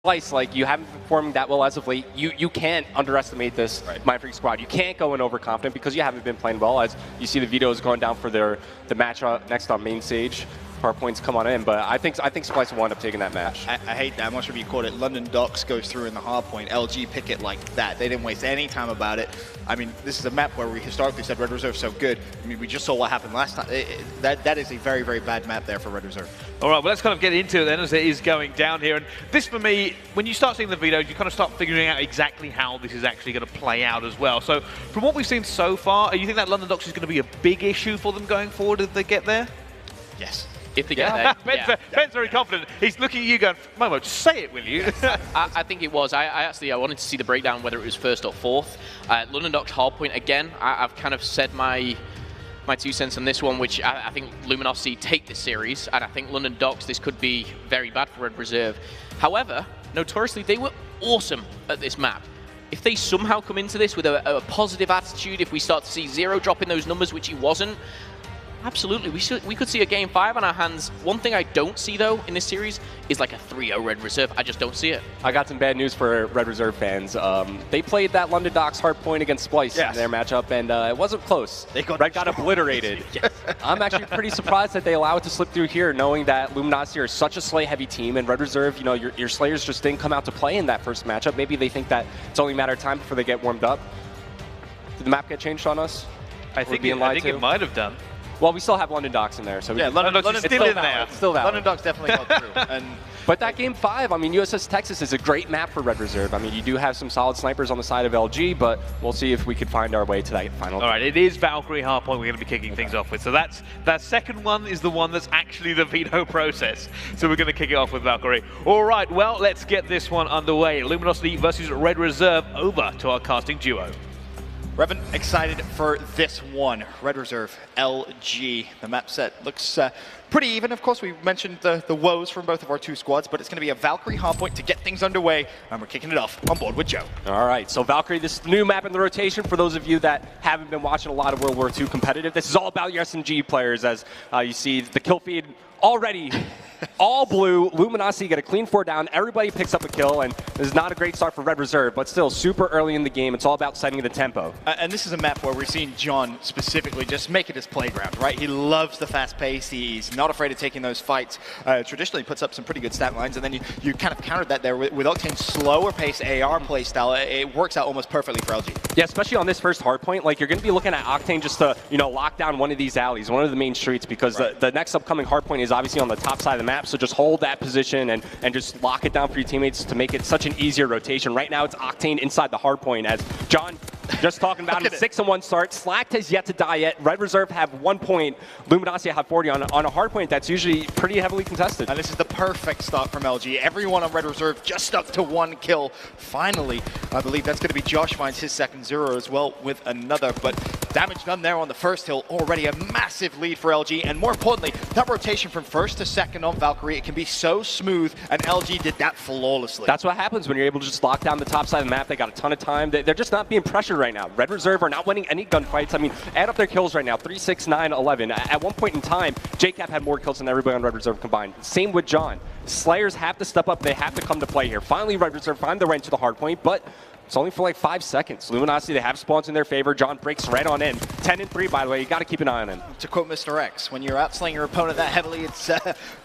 Splice, like, you haven't been performing that well as of late. You can't underestimate this Mind Freak squad. You can't go in overconfident because you haven't been playing well. As you see the videos going down for the match next on main stage. Points come on in, but I think Splice will wind up taking that match. I hate that. I'm not sure if you caught it. London Docks goes through in the hard point. LG pick it like that. They didn't waste any time about it. I mean, this is a map where we historically said Red Reserve so good. I mean, we just saw what happened last time. That is a very, very bad map there for Red Reserve. All right, well, let's kind of get into it then as it is going down here. And this, for me, when you start seeing the videos, you kind of start figuring out exactly how this is actually going to play out as well. So from what we've seen so far, do you think that London Docks is going to be a big issue for them going forward if they get there? Yes. If they get there. Ben's very confident. He's looking at you going, Momo, just say it, will you? I think it was. I wanted to see the breakdown, whether it was first or fourth. London Docks hardpoint, again, I've kind of said my 2 cents on this one, which I think Luminosity take this series, and I think London Docks, this could be very bad for Red Reserve. However, notoriously, they were awesome at this map. If they somehow come into this with a positive attitude, if we start to see Zero drop in those numbers, which he wasn't, absolutely, we could see a Game 5 on our hands. One thing I don't see, though, in this series is like a 3-0 Red Reserve. I just don't see it. I got some bad news for Red Reserve fans. They played that London Docks hardpoint against Splice in their matchup, and it wasn't close. Red got obliterated. I'm actually pretty surprised that they allow it to slip through here, knowing that Luminosity are such a Slay-heavy team, and Red Reserve, you know, your Slayers just didn't come out to play in that first matchup. Maybe they think that it's only a matter of time before they get warmed up. Did the map get changed on us? I think it might have done. Well, we still have London Docks in there, so yeah, London's still in there. It's still valid. London Docks definitely got through. But that Game 5, I mean, USS Texas is a great map for Red Reserve. I mean, you do have some solid snipers on the side of LG, but we'll see if we could find our way to that final. All right, it is Valkyrie hardpoint we're going to be kicking things off with. So that second one is the one that's actually the veto process. So we're going to kick it off with Valkyrie. All right, well, let's get this one underway. Luminosity versus Red Reserve, over to our casting duo. Revan, excited for this one. Red Reserve, LG. The map set looks pretty even. Of course, we mentioned the woes from both of our 2 squads, but it's going to be a Valkyrie hardpoint to get things underway, and we're kicking it off on board with Joe. All right, so Valkyrie, this new map in the rotation, for those of you that haven't been watching a lot of World War II competitive, this is all about your SMG players, as you see the kill feed already all blue. Luminosity get a clean 4 down. Everybody picks up a kill, and this is not a great start for Red Reserve, but still super early in the game. It's all about setting the tempo. And this is a map where we're seeing John specifically just make it his playground, right? He loves the fast pace. He's not afraid of taking those fights. Traditionally puts up some pretty good stat lines, and then you kind of countered that there with Octane's slower pace AR play style. It works out almost perfectly for LG. Yeah, especially on this first hardpoint. Like, you're going to be looking at Octane just to, you know, lock down one of these alleys, one of the main streets, because the next upcoming hardpoint is obviously on the top side of the map, so just hold that position and just lock it down for your teammates to make it such an easier rotation. Right now, it's Octane inside the hardpoint, as John just talking about him, 6-1 start. Slacked has yet to die yet. Red Reserve have 1 point. Luminosity have 40 on a hardpoint that's usually pretty heavily contested. And this is the perfect start from LG. Everyone on Red Reserve just up to 1 kill. Finally, I believe that's going to be Josh finds his second 0 as well with another. But damage done there on the first hill. Already a massive lead for LG. And more importantly, that rotation from first to second on Valkyrie, it can be so smooth. And LG did that flawlessly. That's what happens when you're able to just lock down the top side of the map. They got a ton of time. They're just not being pressured right now. Red Reserve are not winning any gunfights. I mean, add up their kills right now, 3, 6, 9, 11. At one point in time, JCap had more kills than everybody on Red Reserve combined. Same with John. Slayers have to step up. They have to come to play here. Finally, Red Reserve find their way into the hardpoint, but it's only for like 5 seconds. Luminosity, they have spawns in their favor. John breaks right on in. 10-3, by the way. You got to keep an eye on him. To quote Mr. X, when you're outslaying your opponent that heavily, it's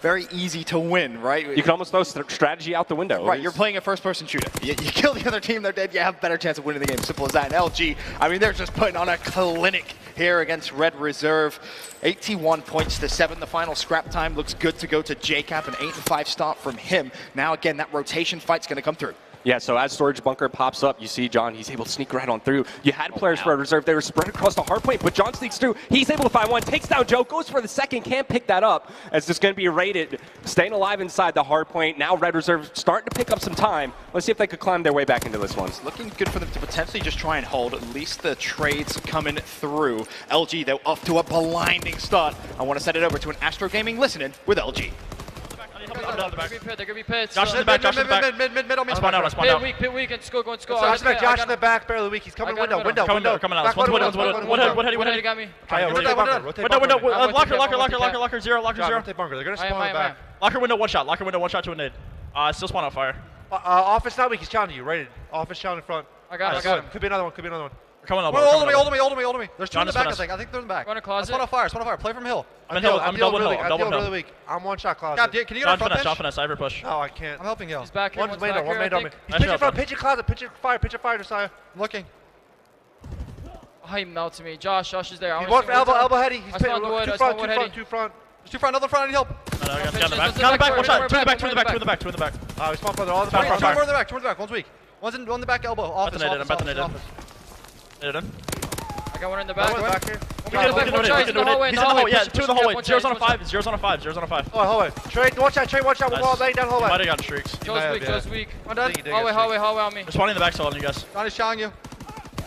very easy to win, right? You can almost throw strategy out the window. Right, you're playing a first-person shooter. You kill the other team, they're dead, you have a better chance of winning the game. Simple as that. And LG, I mean, they're just putting on a clinic here against Red Reserve. 81 points to 7. The final scrap time looks good to go to JCap. An 8-5 start from him. Now, again, that rotation fight's going to come through. Yeah, so as Storage Bunker pops up, you see John, he's able to sneak right on through. You had players for Red Reserve, they were spread across the hard point, but John sneaks through. He's able to find one, takes down Joe, goes for the second, can't pick that up. It's just going to be rated, staying alive inside the hard point. Now Red Reserve starting to pick up some time. Let's see if they could climb their way back into this one. It's looking good for them to potentially just try and hold at least the trades coming through. LG, though, off to a blinding start. I want to set it over to an Astro Gaming listening with LG. They're gonna be pits. Josh in the back, Josh in the back. Mid on me. I spawn out, I spawn out. Pit weak, and go and score. Josh in the back, barely weak. He's coming window. Coming out. One head. Got me. Locker zero. Rotate bunker. They're gonna spawn back. Locker window, one shot to a nade. Still spawn out fire. Office now weak. He's challenging you. Rated. Office challenge in front. I got Nice. him. Could be another one. Could be another one. We're coming up. Hold on me. There's two in the back, Jonas, I think they're in the back. Go in a closet. Spawn on fire. Play from hill. I'm double hill. I'm double really hill. weak. I'm one shot closet. God, can you get on front John bench? finesse. I have your push. No, I can't. I'm helping hill. He's back here. One's One's main back door. One here, main I door. think. He's Nice pitching shot, front. John. Pitching closet. Pitching fire, Josiah. I'm looking. Oh, he melted me. Josh is there. He's one for elbow heady. He's I spawned wood. I spawned wood heady. two front. There's two front, another front, I need help. No, I got Pitch the it, back. goes to Down the the back. back, One shot. we're Two in the back, back. Two in the back. We spawn further all the Fire, time. fire. Two more in the back. One's weak. One's in the back elbow. Office. I'm Bethanated. Hit him. I got one in the That back. one's back here. We can do it. He's in the hallway. Yeah, two in the hallway. Zero's on a 5. Zero's on a 5. Oh, hallway. Trade, watch out. We'll go laying down hallway. Might have gotten streaks. Joe's weak. One dead. Hallway on me. Responding in the back, so on you guys. Johnny's challenging you.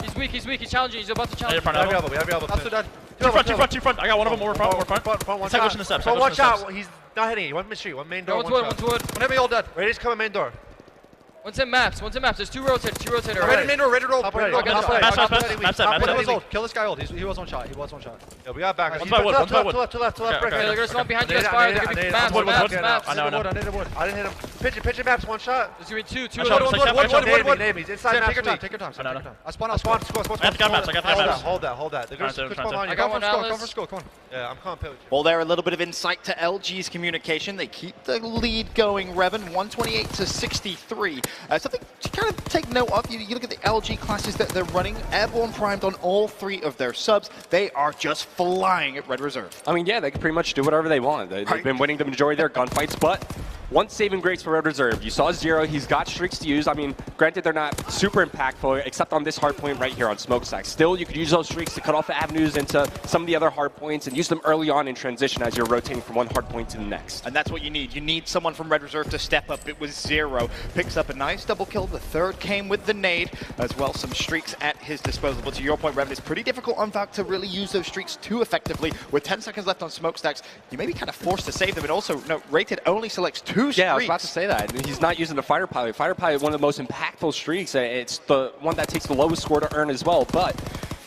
He's weak. He's challenging. He's about to I need challenge. a front We have your elbow. I'm still dead. Two front. I got one of them over front. One Tag pushing the steps. So watch out. He's not hitting you. One mid street. One main door. One's wood. One hit me all dead. Raiders coming main door. One's in maps. There's two rotator. Rated main door, rated roll. Top Rated right. roll. Top right. Maps. Top Kill right. his ult. Kill this guy ult. He was one shot. Yeah, we got back. One's by wood. To left. Okay, Brick. Okay, they're gonna spawn behind you guys. I Fire. need They're gonna be it. maps. Wood. Maps. I know. I didn't hit him. Pitching maps. One shot. There's gonna be two. I shot him. Wood. Navy. He's inside Sam, maps. take your time. I know. I spawn. I got the maps. Hold that. They're Trying to. good spawn on I you. got one Come Atlas. for school. Come on. Yeah, I'm calling pillage. Well, there a little bit of insight to LG's communication. They keep the lead going, Revan, 128 to 63. Something to kind of take note of, you look at the LG classes that they're running, Airborne primed on all 3 of their subs. They are just flying at Red Reserve. I mean, yeah, they can pretty much do whatever they want. They've been winning the majority of their gunfights, but one saving grace for Red Reserve. You saw Zero, he's got streaks to use. I mean, granted, they're not super impactful, except on this hard point right here on Smokestack. Still, you could use those streaks to cut off the avenues into some of the other hard points and use them early on in transition as you're rotating from one hard point to the next. And that's what you need. You need someone from Red Reserve to step up. It was Zero. Picks up a nice double kill. The third came with the nade, as well some streaks at his disposal. But to your point, Revan, it's pretty difficult on Valk to really use those streaks too effectively. With 10 seconds left on Smokestacks, you may be kind of forced to save them. And also, no, Rated only selects 2 streaks. Yeah, I was about to say that. He's not using the Fighter Pilot. Fighter Pilot, one of the most impactful streaks. It's the one that takes the lowest score to earn as well. But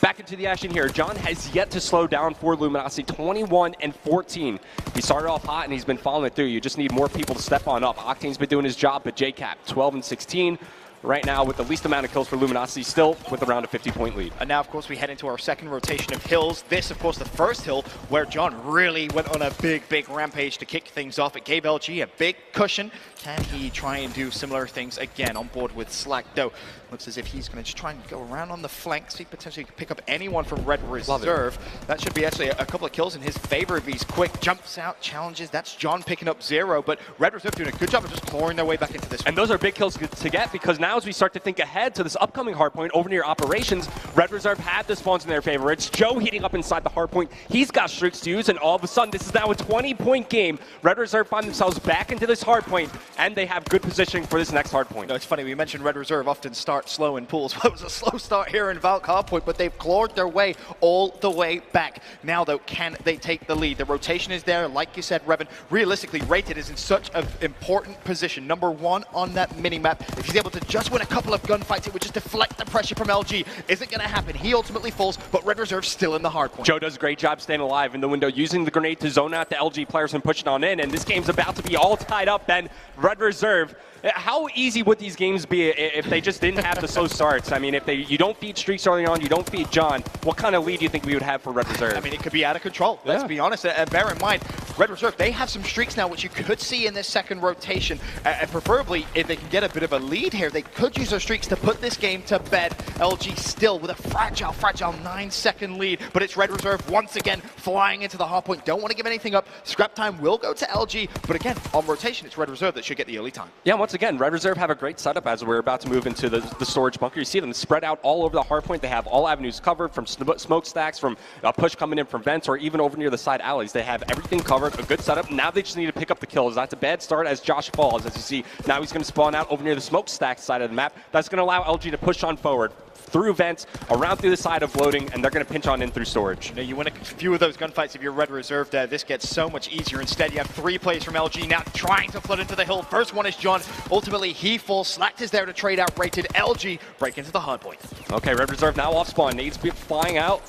back into the action here. John has yet to slow down for Luminosity, 21 and 14. He started off hot and he's been following it through. You just need more people to step on up. Octane's been doing his job, but JCap, 12 and 16. Right now with the least amount of kills for Luminosity, still with around a 50-point lead. And now, of course, we head into our second rotation of hills. This, of course, the first hill where John really went on a big rampage to kick things off. It gave LG a big cushion. Can he try and do similar things again on board with Slack Doe? Looks as if he's going to just try and go around on the flank, see potentially pick up anyone from Red Reserve. That should be actually a couple of kills in his favor if he's quick. Jumps out, challenges. That's John picking up Zero, but Red Reserve doing a good job of just clawing their way back into this one. And those are big kills to get, because now as we start to think ahead to this upcoming hardpoint over near Operations, Red Reserve had the spawns in their favor. It's Joe heating up inside the hardpoint. He's got streaks to use, and all of a sudden, this is now a 20-point game. Red Reserve find themselves back into this hardpoint, and they have good positioning for this next hardpoint. No, it's funny, we mentioned Red Reserve often start slow in pools. Well, it was a slow start here in Valk hardpoint, but they've clawed their way all the way back. Now, though, can they take the lead? The rotation is there, like you said, Revan. Realistically, Rated is in such an important position. Number 1 on that mini-map. If he's able to just win a couple of gunfights, it would just deflect the pressure from LG. Isn't going to happen. He ultimately falls, but Red Reserve's still in the hardpoint. Joe does a great job staying alive in the window, using the grenade to zone out the LG players and pushing on in, and this game's about to be all tied up, and Red Reserve, how easy would these games be if they just didn't have the slow starts? I mean, if you don't feed streaks early on, you don't feed John, what kind of lead do you think we would have for Red Reserve? I mean, it could be out of control. Let's be honest. And bear in mind, Red Reserve, they have some streaks now, which you could see in this second rotation. And preferably, if they can get a bit of a lead here, they could use those streaks to put this game to bed. LG still with a fragile 9-second lead. But it's Red Reserve once again flying into the hardpoint. Don't want to give anything up. Scrap time will go to LG. But again, on rotation, it's Red Reserve that should get the early time. Yeah, once again, Red Reserve have a great setup as we're about to move into the storage bunker. You see them spread out all over the hardpoint. They have all avenues covered, from smokestacks, from a push coming in from vents, or even over near the side alleys. They have everything covered, a good setup. Now they just need to pick up the kills. That's a bad start as Josh falls. As you see, now he's going to spawn out over near the smokestack side of the map. That's going to allow LG to push on forward through vents, around through the side of loading, and they're going to pinch on in through storage. You know, you win a few of those gunfights if you're Red Reserve. This gets so much easier. Instead, you have 3 plays from LG now trying to flood into the hill. First one is John. Ultimately, he falls. Slacked is there to trade out Rated. LG break into the hardpoint. Okay, Red Reserve now off spawn. Nades flying out.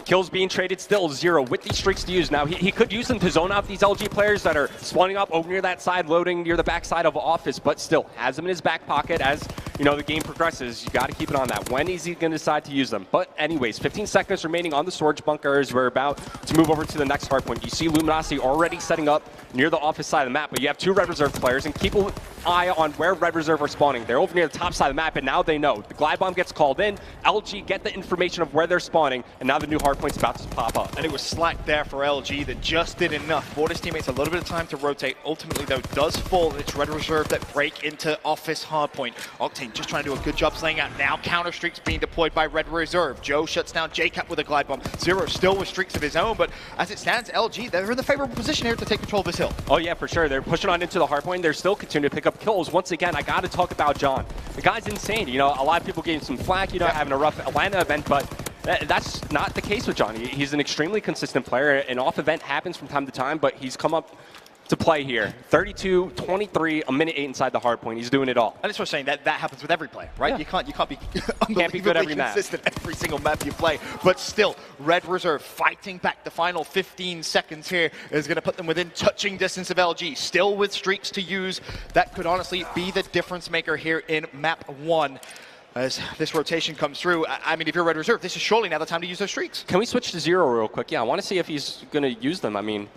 Kills being traded still, 0 with these streaks to use. Now, he could use them to zone out these LG players that are spawning up over near that side, loading near the backside of Office, but still has them in his back pocket as, you know, the game progresses. You got to keep it on that. When is he going to decide to use them? But anyways, 15 seconds remaining on the storage bunker as we're about to move over to the next hardpoint. You see Luminosity already setting up near the Office side of the map, but you have 2 Red Reserve players, and keep an eye on where Red Reserve are spawning. They're over near the top side of the map, and now they know. The glide bomb gets called in, LG get the information of where they're spawning, and now the new hardpoint's about to pop up. And it was slack there for LG that just did enough. Bought his teammates a little bit of time to rotate. Ultimately, though, does fall. It's Red Reserve that break into Office hardpoint. Octane just trying to do a good job slaying out. Now counter streaks being deployed by Red Reserve. Joe shuts down JCap with a glide bomb. Zero still with streaks of his own, but as it stands, LG, they're in the favorable position here to take control of this hill. Oh yeah, for sure. They're pushing on into the hardpoint. They're still continuing to pick up kills. Once again, I got to talk about John. The guy's insane. You know, a lot of people gave him some flack, you know, having a rough Atlanta event, but that's not the case with John. He's an extremely consistent player. An off event happens from time to time, but he's come up to play here. 32, 23, a minute 8 inside the hardpoint. He's doing it all. And it's worth saying that happens with every player, right? Yeah. You can't be Can't be good every map. consistent every single map you play. But still, Red Reserve fighting back. The final 15 seconds here is going to put them within touching distance of LG. Still with streaks to use. That could honestly be the difference maker here in map 1. As this rotation comes through, I mean, if you're Red Reserve, this is surely now the time to use those streaks. Can we switch to 0 real quick? Yeah, I want to see if he's going to use them. I mean,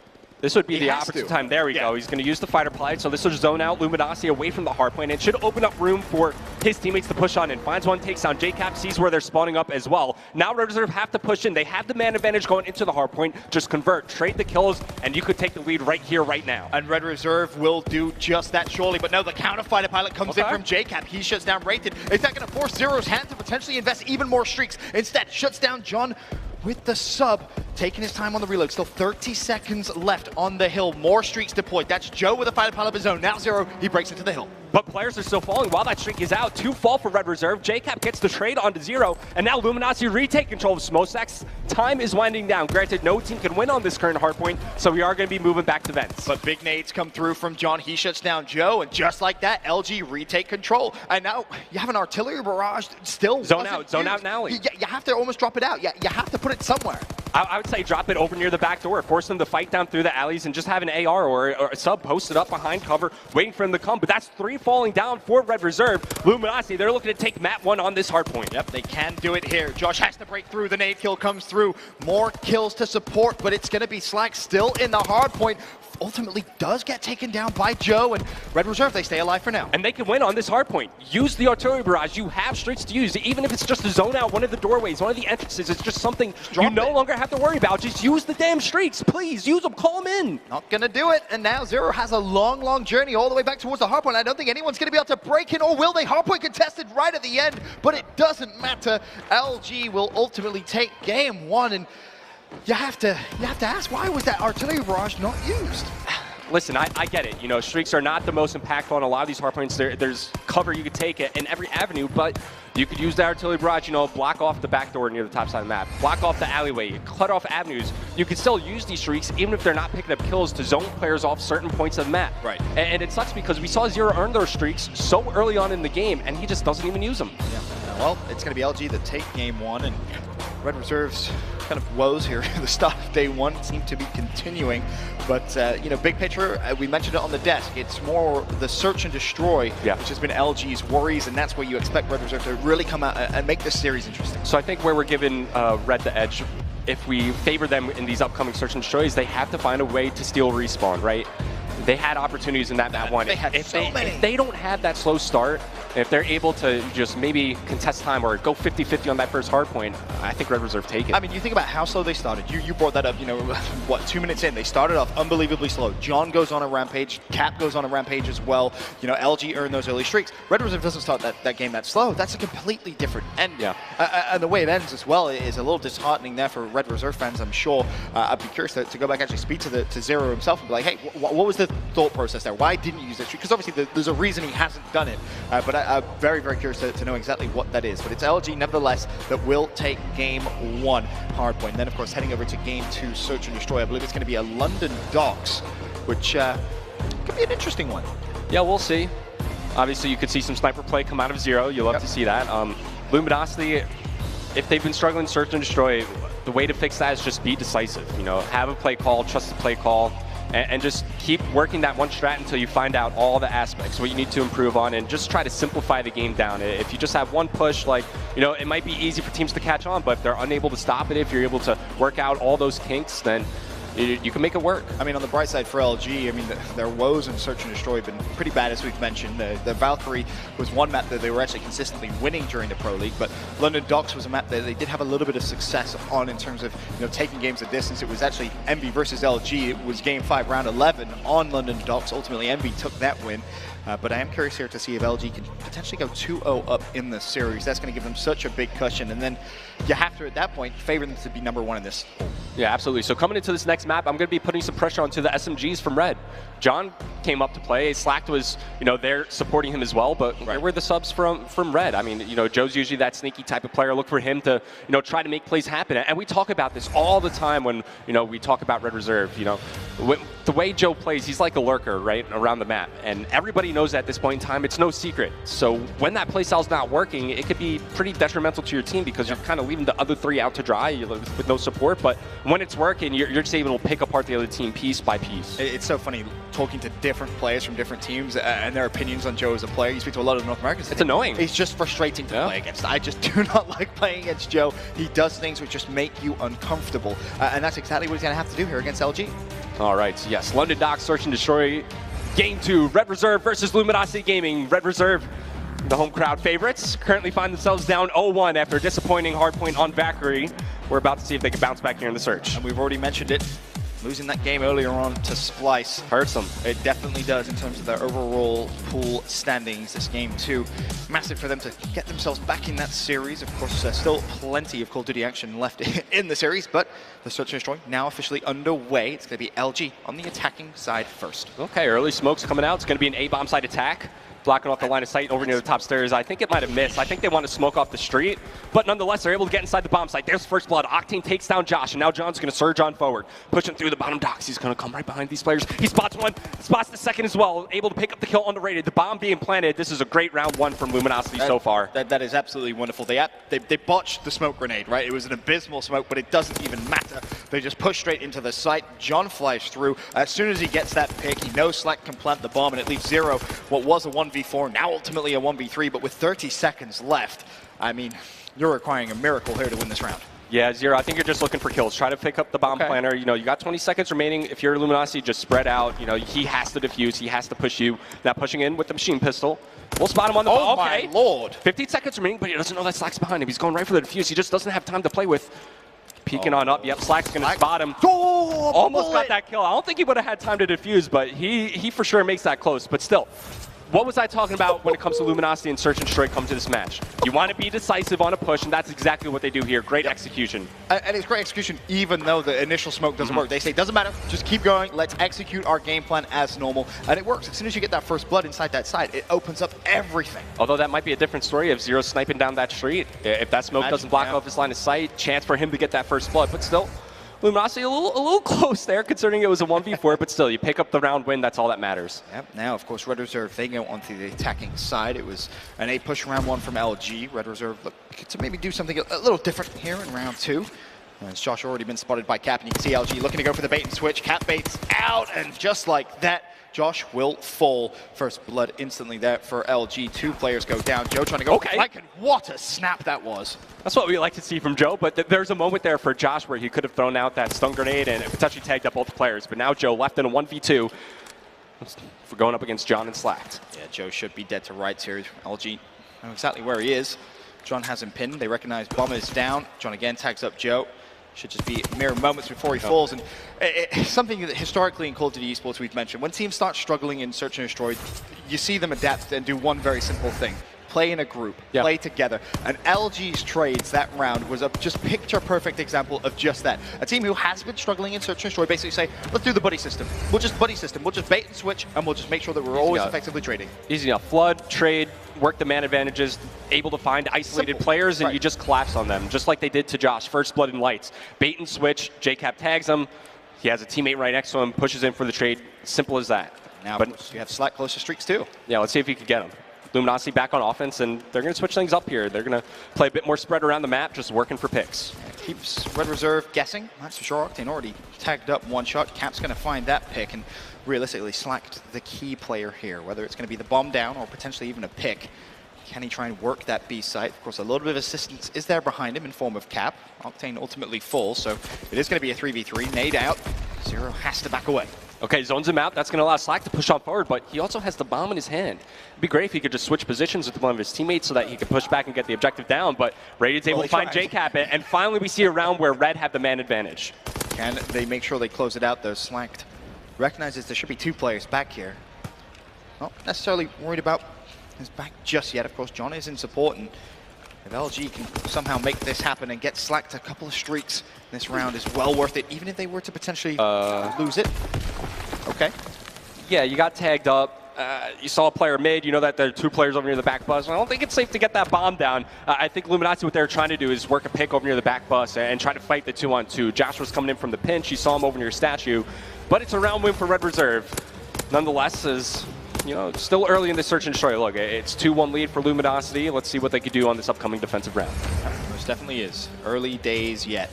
this would be the opportune time. There we go. He's going to use the fighter pilot, so this will zone out Luminosity away from the hardpoint. It should open up room for his teammates to push on in. Finds one, takes down JCap, sees where they're spawning up as well. Now Red Reserve have to push in. They have the man advantage going into the hardpoint. Just convert, trade the kills, and you could take the lead right here, right now. And Red Reserve will do just that surely, but no, the counter fighter pilot comes in from JCap. He shuts down Rated. Is that going to force Zero's hand to potentially invest even more streaks? Instead, shuts down John with the sub, taking his time on the reload. Still 30 seconds left on the hill. More streaks deployed. That's Joe with a fighter pilot of his own. Now Zero, he breaks into the hill. But players are still falling while that streak is out. 2 fall for Red Reserve. JCap gets the trade onto 0, and now Luminosity retake control of Smokestack's. Time is winding down. Granted, no team can win on this current hardpoint, so we are going to be moving back to vents. But big nades come through from John. He shuts down Joe, and just like that, LG retake control. And now you have an artillery barrage still. Zone out and alley. You have to almost drop it out. You have to put it somewhere. I would say drop it over near the back door, force them to fight down through the alleys, and just have an AR or a sub posted up behind cover, waiting for them to come. But that's 3 falling down for Red Reserve. Luminosity, they're looking to take map 1 on this hardpoint. Yep, they can do it here. Josh has to break through. The nade kill comes through. More kills to support, but it's going to be Slack still in the hardpoint. Ultimately does get taken down by Joe, and Red Reserve, they stay alive for now. And they can win on this hardpoint. Use the artillery barrage. You have streaks to use. Even if it's just to zone out one of the doorways, one of the entrances, it's just something you no longer have to worry about. Just use the damn streaks. Please, use them. Call them in. Not going to do it, and now Zero has a long, long journey all the way back towards the hardpoint. I don't think anyone's going to be able to break in, or will they? Hardpoint contested right at the end, but it doesn't matter. LG will ultimately take game 1, and you have to ask, why was that artillery barrage not used? Listen, I get it. You know, streaks are not the most impactful on a lot of these hardpoints. There's cover you could take in every avenue, but you could use the artillery barrage, you know, block off the back door near the top side of the map, block off the alleyway, cut off avenues. You can still use these streaks, even if they're not picking up kills, to zone players off certain points of the map. Right. And it sucks because we saw Zero earn those streaks so early on in the game, and he just doesn't even use them. Yeah. Well, it's going to be LG that take game 1, and Red Reserve's kind of woes here at the start of day 1 seem to be continuing. But, you know, big picture, we mentioned it on the desk. It's more the search and destroy, which has been LG's worries, and that's where you expect Red Reserve to really come out and make this series interesting. So I think where we're giving Red the edge, if we favor them in these upcoming search and destroys, they have to find a way to steal respawn, right? They had opportunities in that map 1. They had so many. If they don't have that slow start, if they're able to just maybe contest time or go 50-50 on that first hard point, I think Red Reserve take it. I mean, you think about how slow they started. You brought that up, you know, what, 2 minutes in, they started off unbelievably slow. John goes on a rampage, Cap goes on a rampage as well. You know, LG earned those early streaks. Red Reserve doesn't start that game that slow. That's a completely different end. Yeah. And the way it ends as well is a little disheartening there for Red Reserve fans, I'm sure. I'd be curious to go back and actually speak to Zero himself and be like, hey, what was the thought process there? Why didn't you use this streak? Because obviously there's a reason he hasn't done it. But I'm very, very curious to know exactly what that is. But it's LG, nevertheless, that will take game 1 hardpoint. And then, of course, heading over to game 2, search and destroy. I believe it's going to be a London Docks, which could be an interesting one. Yeah, we'll see. Obviously, you could see some sniper play come out of Zero. You'll love to see that. Luminosity, if they've been struggling search and destroy, the way to fix that is just be decisive. You know, have a play call, trust the play call, and just keep working that one strat until you find out all the aspects, what you need to improve on, and just try to simplify the game down. If you just have one push, like, you know, it might be easy for teams to catch on, but if they're unable to stop it, if you're able to work out all those kinks, then you can make it work. I mean, on the bright side for LG, I mean, their woes in Search and Destroy have been pretty bad, as we've mentioned. The Valkyrie was one map that they were actually consistently winning during the Pro League, but London Docks was a map that they did have a little bit of success on in terms of, you know, taking games a distance. It was actually Envy versus LG. It was Game 5, Round 11 on London Docks. Ultimately, Envy took that win. But I am curious here to see if LG can potentially go 2-0 up in this series. That's going to give them such a big cushion. And then you have to, at that point, favor them to be #1 in this. Yeah, absolutely. So coming into this next map, I'm going to be putting some pressure onto the SMGs from Red. John came up to play. Slacked was, you know, there supporting him as well, but where were the subs from Red? I mean, you know, Joe's usually that sneaky type of player. Look for him to, you know, try to make plays happen. And we talk about this all the time when, you know, we talk about Red Reserve. You know, the way Joe plays, he's like a lurker, right, around the map. And everybody knows at this point in time, it's no secret. So when that play style's not working, it could be pretty detrimental to your team because you're kind of leaving the other 3 out to dry with no support. But when it's working, you're just able to pick apart the other team piece by piece. It's so funny talking to different players from different teams and their opinions on Joe as a player. You speak to a lot of North Americans. It's annoying. It's just frustrating to play against. I just do not like playing against Joe. He does things which just make you uncomfortable. And that's exactly what he's going to have to do here against LG. All right, so yes, London Docks, Search and Destroy. Game 2, Red Reserve versus Luminosity Gaming. Red Reserve, the home crowd favorites, currently find themselves down 0-1 after a disappointing hardpoint on Valkyrie. We're about to see if they can bounce back here in the Search. And we've already mentioned it. Losing that game earlier on to Splice hurts them. It definitely does in terms of their overall pool standings. This game 2, massive for them to get themselves back in that series. Of course, there's still plenty of Call of Duty action left in the series, but the Search and Destroy now officially underway. It's going to be LG on the attacking side first. Okay, early smokes coming out. It's going to be an A-bomb side attack. Blocking off the line of sight over near the top stairs. I think it might have missed. I think they want to smoke off the street, but nonetheless, they're able to get inside the bomb site. There's first blood. Octane takes down Josh, and now John's going to surge on forward, pushing through the bottom docks. He's going to come right behind these players. He spots one, spots the second as well, able to pick up the kill underrated. The bomb being planted. This is a great round 1 from Luminosity so far. That is absolutely wonderful. They botched the smoke grenade, right? It was an abysmal smoke, but it doesn't even matter. They just push straight into the site. John flies through. As soon as he gets that pick, he knows Slack can plant the bomb, and it leaves Zero what was a 1v4, now ultimately a 1v3, but with 30 seconds left, I mean, you're requiring a miracle here to win this round. Yeah, Zero, I think you're just looking for kills. Try to pick up the bomb planner. You know, you got 20 seconds remaining. If you're Luminosity, just spread out. You know, he has to defuse. He has to push you. Now pushing in with the machine pistol. We'll spot him on the ball. Oh, my Lord. 15 seconds remaining, but he doesn't know that Slack's behind him. He's going right for the defuse. He just doesn't have time to play with. Peeking on up. Yep, Slack's going to spot him. Oh, almost got that kill. I don't think he would have had time to defuse, but he for sure makes that close. But still, what was I talking about when it comes to Luminosity and Search and Destroy come to this match? You want to be decisive on a push, and that's exactly what they do here. Great execution. And it's great execution even though the initial smoke doesn't work. They say, doesn't matter, just keep going, let's execute our game plan as normal. And it works. As soon as you get that first blood inside that site, it opens up everything. Although that might be a different story if Zero's sniping down that street. If that smoke doesn't block off his line of sight, chance for him to get that first blood. But still, Luminosity a little close there, considering it was a 1v4, but still, you pick up the round win, that's all that matters. Yep. Now, of course, Red Reserve, they go onto the attacking side. It was an A push round 1 from LG. Red Reserve look to maybe do something a little different here in round 2. As Josh already been spotted by Cap, and you can see LG looking to go for the bait and switch. Cap baits out, and just like that, Josh will fall. First blood instantly there for LG. 2 players go down. Joe trying to go. Okay. And what a snap that was. That's what we like to see from Joe, but there's a moment there for Josh where he could have thrown out that stun grenade and potentially tagged up both players. But now Joe left in a 1v2 for going up against John and Slacked. Yeah, Joe should be dead to rights here. LG know exactly where he is. John has him pinned. They recognize Bomber is down. John again tags up Joe. Should just be mere moments before he falls. And something that historically in Call of Duty esports we've mentioned, when teams start struggling in Search and Destroy, you see them adapt and do one very simple thing. Play in a group, play together. And LG's trades that round was a just picture-perfect example of just that. A team who has been struggling in Search and Destroy basically say, let's do the buddy system. We'll just buddy system. We'll just bait and switch, and we'll just make sure that we're always effectively trading. Easy enough. Flood, trade, work the man advantages, able to find isolated players, and you just collapse on them, just like they did to Josh. First blood and lights. Bait and switch, JCap tags him. He has a teammate right next to him, pushes in for the trade. Simple as that. Now, but you have Slack close to streaks, too. Yeah, let's see if he can get him. Luminosity back on offense, and they're going to switch things up here. They're going to play a bit more spread around the map, just working for picks. keeps Red Reserve guessing. That's for sure. Octane already tagged up one shot. Cap's going to find that pick and realistically slacked the key player here, whether it's going to be the bomb down or potentially even a pick. Can he try and work that B site? Of course, a little bit of assistance is there behind him in form of Cap. Octane ultimately full, so it is going to be a 3v3. Nade out. Zero has to back away. Okay, zones him out. That's going to allow Slack to push on forward, but he also has the bomb in his hand. It'd be great if he could just switch positions with one of his teammates so that he could push back and get the objective down, but Raid's able to find JCap, and finally we see a round where Red have the man advantage. Can they make sure they close it out, though? Slacked recognizes there should be two players back here. Not necessarily worried about his back just yet. Of course, John is in support, and if LG can somehow make this happen and get Slacked a couple of streaks this round is well worth it, even if they were to potentially lose it. Okay. Yeah, you got tagged up. You saw a player mid. You know that there are two players over near the back bus. I don't think it's safe to get that bomb down. I think Luminosity, what they're trying to do is work a pick over near the back bus and try to fight the 2-on-2. Josh was coming in from the pinch. You saw him over near statue. But it's a round win for Red Reserve. Nonetheless, is still early in the search and destroy. Look, it's 2-1 lead for Luminosity. Let's see what they could do on this upcoming defensive round. Most definitely is. Early days yet.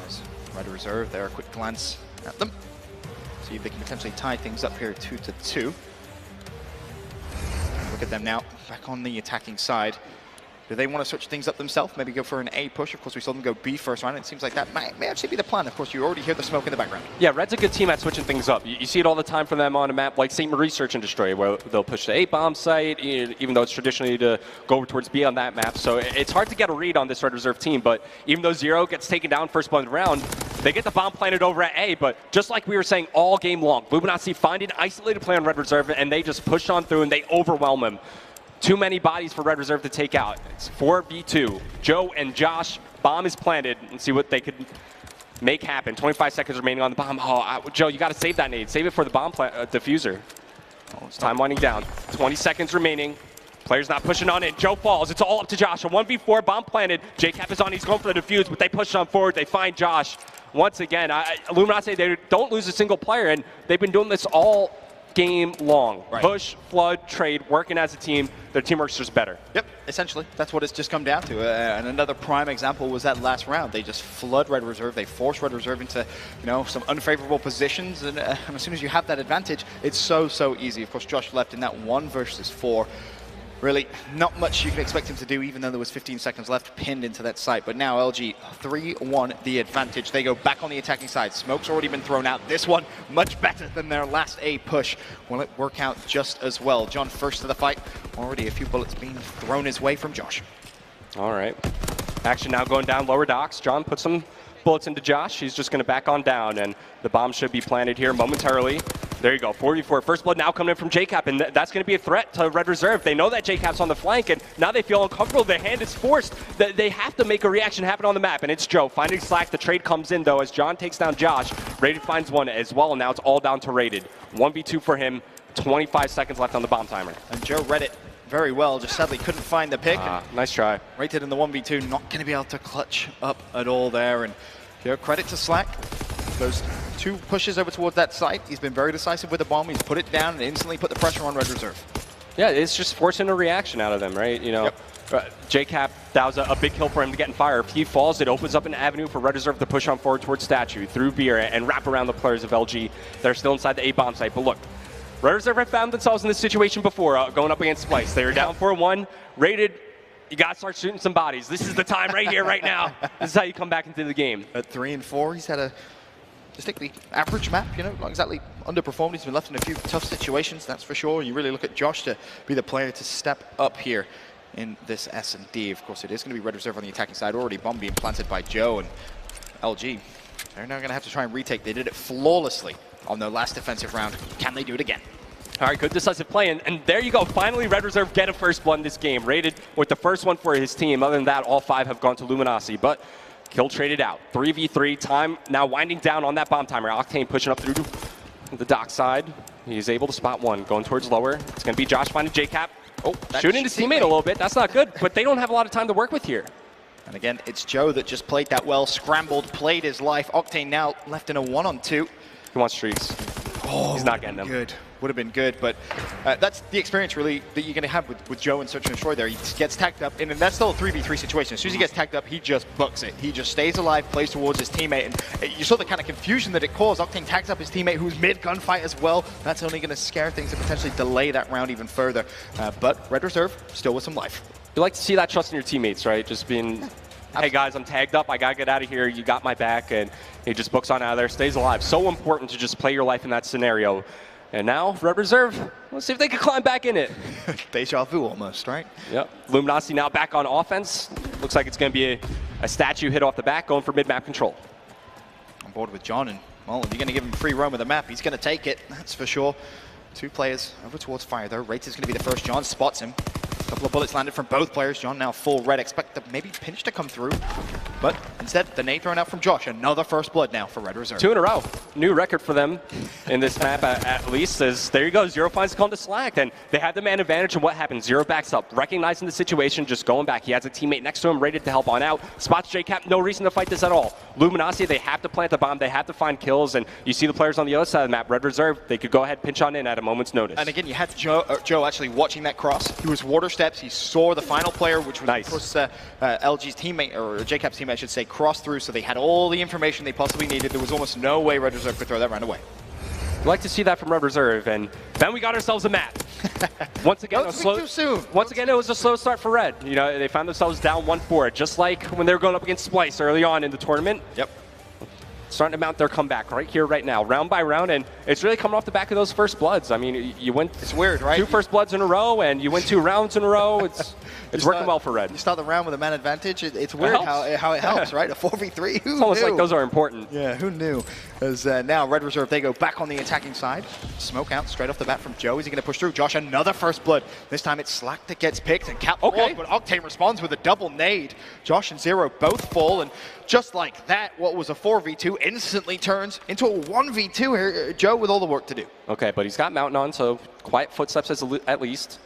As Red Reserve, there, a quick glance at them. See if they can potentially tie things up here 2-2. Look at them now, back on the attacking side. Do they want to switch things up themselves? Maybe go for an A push? Of course, we saw them go B first round. It seems like that may actually be the plan. Of course, you already hear the smoke in the background. Yeah, Red's a good team at switching things up. You see it all the time from them on a map like St. Marie Search and Destroy, where they'll push the A-bomb site, even though it's traditionally to go over towards B on that map. So it's hard to get a read on this Red Reserve team, but even though Zero gets taken down first blood round, they get the bomb planted over at A, but just like we were saying all game long, Luminosity find an isolated play on Red Reserve, and they just push on through and they overwhelm him. Too many bodies for Red Reserve to take out. It's 4v2. Joe and Josh, bomb is planted, and see what they could make happen. 25 seconds remaining on the bomb. Oh, Joe, you got to save that nade. Save it for the bomb diffuser. Oh, it's time winding down. 20 seconds remaining. Players not pushing on it. Joe falls. It's all up to Josh. A 1v4, bomb planted. JCap is on. He's going for the defuse, but they push on forward. They find Josh. Once again, Luminosity, they don't lose a single player, and they've been doing this all game long. Right. Push, flood, trade, working as a team. Their teamwork's just better. Yep, essentially. That's what it's just come down to. And another prime example was that last round. They just flood Red Reserve. They force Red Reserve into, some unfavorable positions. And as soon as you have that advantage, it's so easy. Of course, Josh left in that 1 versus 4. Really, not much you can expect him to do, even though there was 15 seconds left pinned into that site. But now LG 3-1 the advantage. They go back on the attacking side. Smoke's already been thrown out. This one much better than their last A push. Will it work out just as well? John first to the fight. Already a few bullets being thrown his way from Josh. All right. Action now going down lower docks. John puts some bullets into Josh. He's just going to back on down, and the bomb should be planted here momentarily. There you go, 4v4. First blood now coming in from JCap, and that's going to be a threat to Red Reserve. They know that JCap's on the flank, and now they feel uncomfortable. Their hand is forced. They have to make a reaction happen on the map, and it's Joe finding Slack. The trade comes in, though, as John takes down Josh. Rated finds one as well, and now it's all down to Rated. 1v2 for him, 25 seconds left on the bomb timer. And Joe read it very well, just sadly couldn't find the pick. Nice try. Rated in the 1v2, not going to be able to clutch up at all there. And credit to Slack. Those 2 pushes over towards that site. He's been very decisive with the bomb. He's put it down and instantly put the pressure on Red Reserve. Yeah, it's just forcing a reaction out of them, right? Yep. JCap, that was a big kill for him to get in fire. If he falls, it opens up an avenue for Red Reserve to push on forward towards Statue, through Beer, and wrap around the players of LG. They're still inside the A-bomb site. But look, Red Reserve have found themselves in this situation before, going up against Splice. They were down 4-1, Rated. You got to start shooting some bodies. This is the time right here, right now. This is how you come back into the game. At 3 and 4, he's had a distinctly average map, not exactly underperformed. He's been left in a few tough situations, that's for sure. You really look at Josh to be the player to step up here in this S&D. Of course, it is going to be Red Reserve on the attacking side. Already bomb being planted by Joe, and LG, they're now going to have to try and retake. They did it flawlessly on their last defensive round. Can they do it again? All right, good decisive play, and there you go. Finally, Red Reserve get a first blood in this game. Rated with the first one for his team. Other than that, all 5 have gone to Luminosity, but kill traded out. 3v3, time now winding down on that bomb timer. Octane pushing up through the dock side. He's able to spot one, going towards lower. It's going to be Josh finding JCap. Oh, shooting his teammate a little bit. That's not good, but they don't have a lot of time to work with here. And again, it's Joe that just played that well, scrambled, played his life. Octane now left in a 1-on-2. He wants streaks. He's not getting them. Good. Would have been good, but that's the experience really that you're going to have with Joe in Search and Destroy there. He gets tagged up, and that's still a 3v3 situation. As soon as he gets tagged up, he just books it. He just stays alive, plays towards his teammate, and you saw the kind of confusion that it caused. Octane tags up his teammate who's mid-gunfight as well. That's only going to scare things and potentially delay that round even further. But Red Reserve still with some life. You like to see that trust in your teammates, right? Just being, hey guys, I'm tagged up, I gotta get out of here, you got my back, and he just books on out of there, stays alive. So important to just play your life in that scenario. And now, Red Reserve, let's see if they can climb back in it. Deja vu almost, right? Yep. Luminosity now back on offense. Looks like it's going to be a statue hit off the back, going for mid-map control. On board with John, and well, if you're going to give him free roam of the map, he's going to take it, that's for sure. 2 players over towards fire though. Rates is going to be the first. John spots him. A couple of bullets landed from both players. John now full red. Expect the maybe pinch to come through. But instead, the nade thrown out from Josh. Another first blood now for Red Reserve. 2 in a row. New record for them in this map at least. As there you go, Zero finds the call to Slack. And they have the man advantage. And what happens? Zero backs up, recognizing the situation, just going back. He has a teammate next to him, rated to help on out. Spots JCap, no reason to fight this at all. Luminosity, they have to plant the bomb. They have to find kills. And you see the players on the other side of the map, Red Reserve, they could go ahead, pinch on in at a moment's notice. And again, you had Joe actually watching that cross. He was water steps. He saw the final player, which was nice. Of course LG's teammate, or JCap's teammate, I should say, cross through. So they had all the information they possibly needed. There was almost no way Red Reserve could throw that round away. We'd like to see that from Red Reserve, and then we got ourselves a map. Once again, too soon. Once again, it was a slow start for Red. You know, they found themselves down 1-4, just like when they were going up against Splice early on in the tournament. Yep. Starting to mount their comeback right here, right now, round by round, and it's really coming off the back of those first bloods. I mean, you went it's weird, right? 2 first bloods in a row, and you win 2 rounds in a row. It's working well for Red. You start the round with a man advantage. It's weird how it helps, right? A 4v3. Who It's almost knew? like those are important. Yeah, who knew? As now Red Reserve, they go back on the attacking side. Smoke out straight off the bat from Joe. Is he going to push through? Josh, another first blood. This time it's Slack that gets picked and Cap falls, but Octane responds with a double nade. Josh and Zero both fall, and just like that, what was a 4v2 instantly turns into a 1v2 here. Joe with all the work to do. Okay, but he's got Mountain on, so quiet footsteps at least.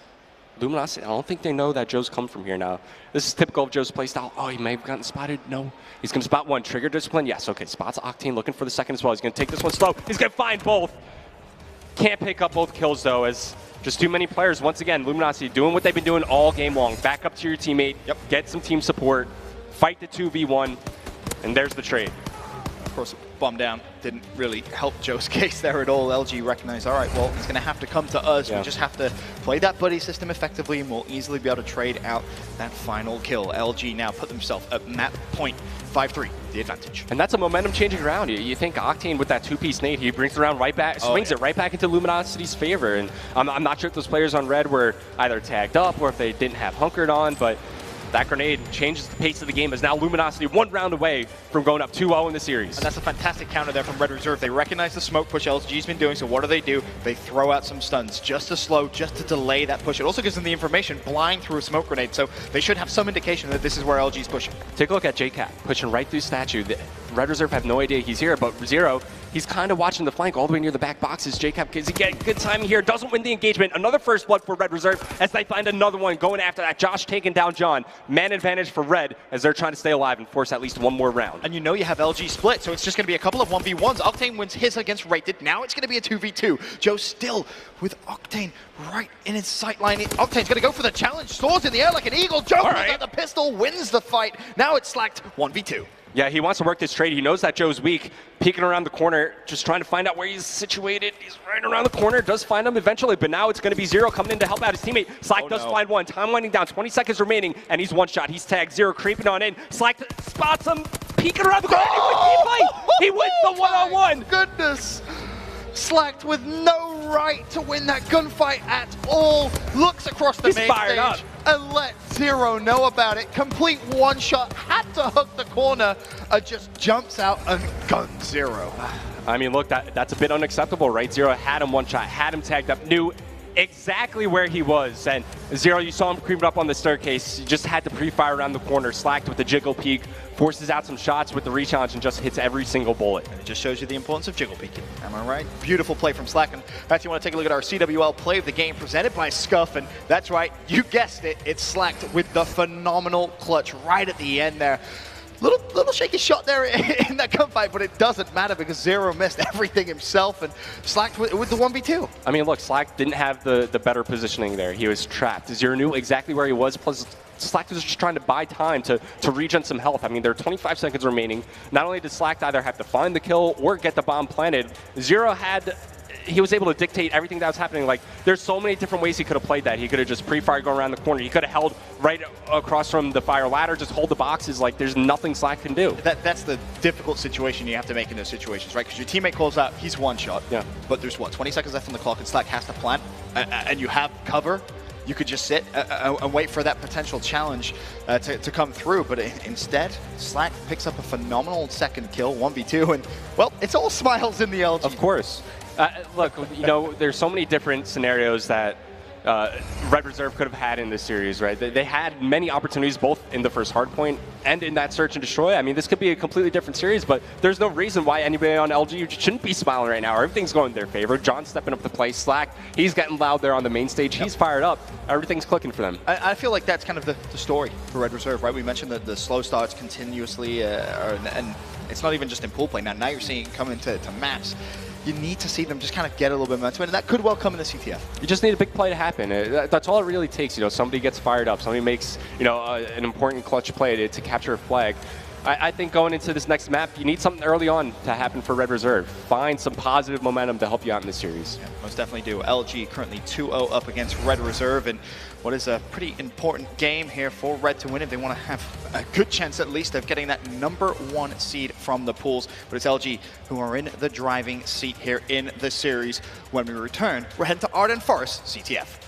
Luminosity, I don't think they know that Joe's come from here now. This is typical of Joe's playstyle. Oh, he may have gotten spotted. No. He's going to spot one. Trigger discipline. Yes. Okay. Spots Octane looking for the second as well. He's going to take this one slow. He's going to find both. Can't pick up both kills, though, as just too many players. Once again, Luminosity doing what they've been doing all game long. Back up to your teammate. Yep. Get some team support. Fight the 2v1. And there's the trade. Of course, bomb down didn't really help Joe's case there at all. LG recognized, all right, well, he's going to have to come to us. Yeah. We just have to play that buddy system effectively, and we'll easily be able to trade out that final kill. LG now put themselves at map point 5-3, the advantage. And that's a momentum-changing round. You think Octane with that 2-piece nade, he brings it around right back, swings it right back into Luminosity's favor. And I'm not sure if those players on Red were either tagged up or if they didn't have hunkered on, but that grenade changes the pace of the game as now Luminosity 1 round away from going up 2-0 in the series. And that's a fantastic counter there from Red Reserve. They recognize the smoke push LG's been doing, so what do? They throw out some stuns just to slow, just to delay that push. It also gives them the information blind through a smoke grenade, so they should have some indication that this is where LG's pushing. Take a look at JCap, pushing right through Statue. The Red Reserve have no idea he's here, but Zero, he's kind of watching the flank all the way near the back boxes. JCap, is he getting good timing here? Doesn't win the engagement. Another first blood for Red Reserve as they find another one going after that. Josh taking down John. Man advantage for Red as they're trying to stay alive and force at least one more round. And you know you have LG split, so it's just going to be a couple of 1v1s. Octane wins his against Rated. Now it's going to be a 2v2. Joe still with Octane right in his sight line. Octane's going to go for the challenge. Soars in the air like an eagle. Joe pulls out the pistol, wins the fight. Now it's slacked 1v2. Yeah, he wants to work this trade. He knows that Joe's weak. Peeking around the corner, just trying to find out where he's situated. He's right around the corner, does find him eventually, but now it's going to be Zero coming in to help out his teammate. Slack does find one. Time winding down, 20 seconds remaining, and he's one shot. He's tagged. Zero creeping on in. Slack spots him, peeking around the corner. He wins the one-on-one. Goodness. Slacked with no right to win that gunfight at all. Looks across the main stage and let Zero know about it. Complete one shot, had to hook the corner, just jumps out and guns Zero. I mean, look, that's a bit unacceptable, right? Zero had him one shot, had him tagged up, knew exactly where he was. And Zero, you saw him creeping up on the staircase. You just had to pre-fire around the corner, slacked with the jiggle peek, forces out some shots with the re-challenge and just hits every single bullet. And it just shows you the importance of jiggle peeking. Am I right? Beautiful play from Slack. And if you want to take a look at our CWL play of the game presented by Scuff, and that's right, you guessed it, it's Slacked with the phenomenal clutch right at the end there. Little shaky shot there in that gunfight, but it doesn't matter because Zero missed everything himself and Slack with the 1v2. I mean, look, Slack didn't have the better positioning there. He was trapped. Zero knew exactly where he was, plus Slack was just trying to buy time to regen some health. I mean, there are 25 seconds remaining. Not only did Slack either have to find the kill or get the bomb planted, Zero he was able to dictate everything that was happening. Like, there's so many different ways he could have played that. He could have just pre-fired going around the corner. He could have held right across from the fire ladder, just hold the boxes. Like, there's nothing Slack can do. That's the difficult situation you have to make in those situations, right? Because your teammate calls out, he's one shot. Yeah. But there's, what, 20 seconds left on the clock, and Slack has to plant, and you have cover. You could just sit and wait for that potential challenge to come through, but instead, Slack picks up a phenomenal second kill, 1v2, and, well, it's all smiles in the LG. Of course. Look, you know, there's so many different scenarios that Red Reserve could have had in this series, right? They had many opportunities both in the first hardpoint and in that search and destroy. I mean, this could be a completely different series, but there's no reason why anybody on LG shouldn't be smiling right now. Everything's going in their favor. John's stepping up to play. Slack, he's getting loud there on the main stage. He's fired up. Everything's clicking for them. I feel like that's kind of the story for Red Reserve, right? We mentioned that the slow starts continuously, and it's not even just in pool play. Now you're seeing it come into maps. You need to see them just kind of get a little bit of momentum, and that could well come in the CTF. You just need a big play to happen. That's all it really takes. You know, somebody gets fired up, somebody makes, you know, an important clutch play to capture a flag. I think going into this next map, you need something early on to happen for Red Reserve. Find some positive momentum to help you out in this series. Yeah, most definitely do. LG currently 2-0 up against Red Reserve, and what is a pretty important game here for Red to win if they want to have a good chance at least of getting that #1 seed from the pools. But it's LG who are in the driving seat here in the series. When we return, we're heading to Arden Forest CTF.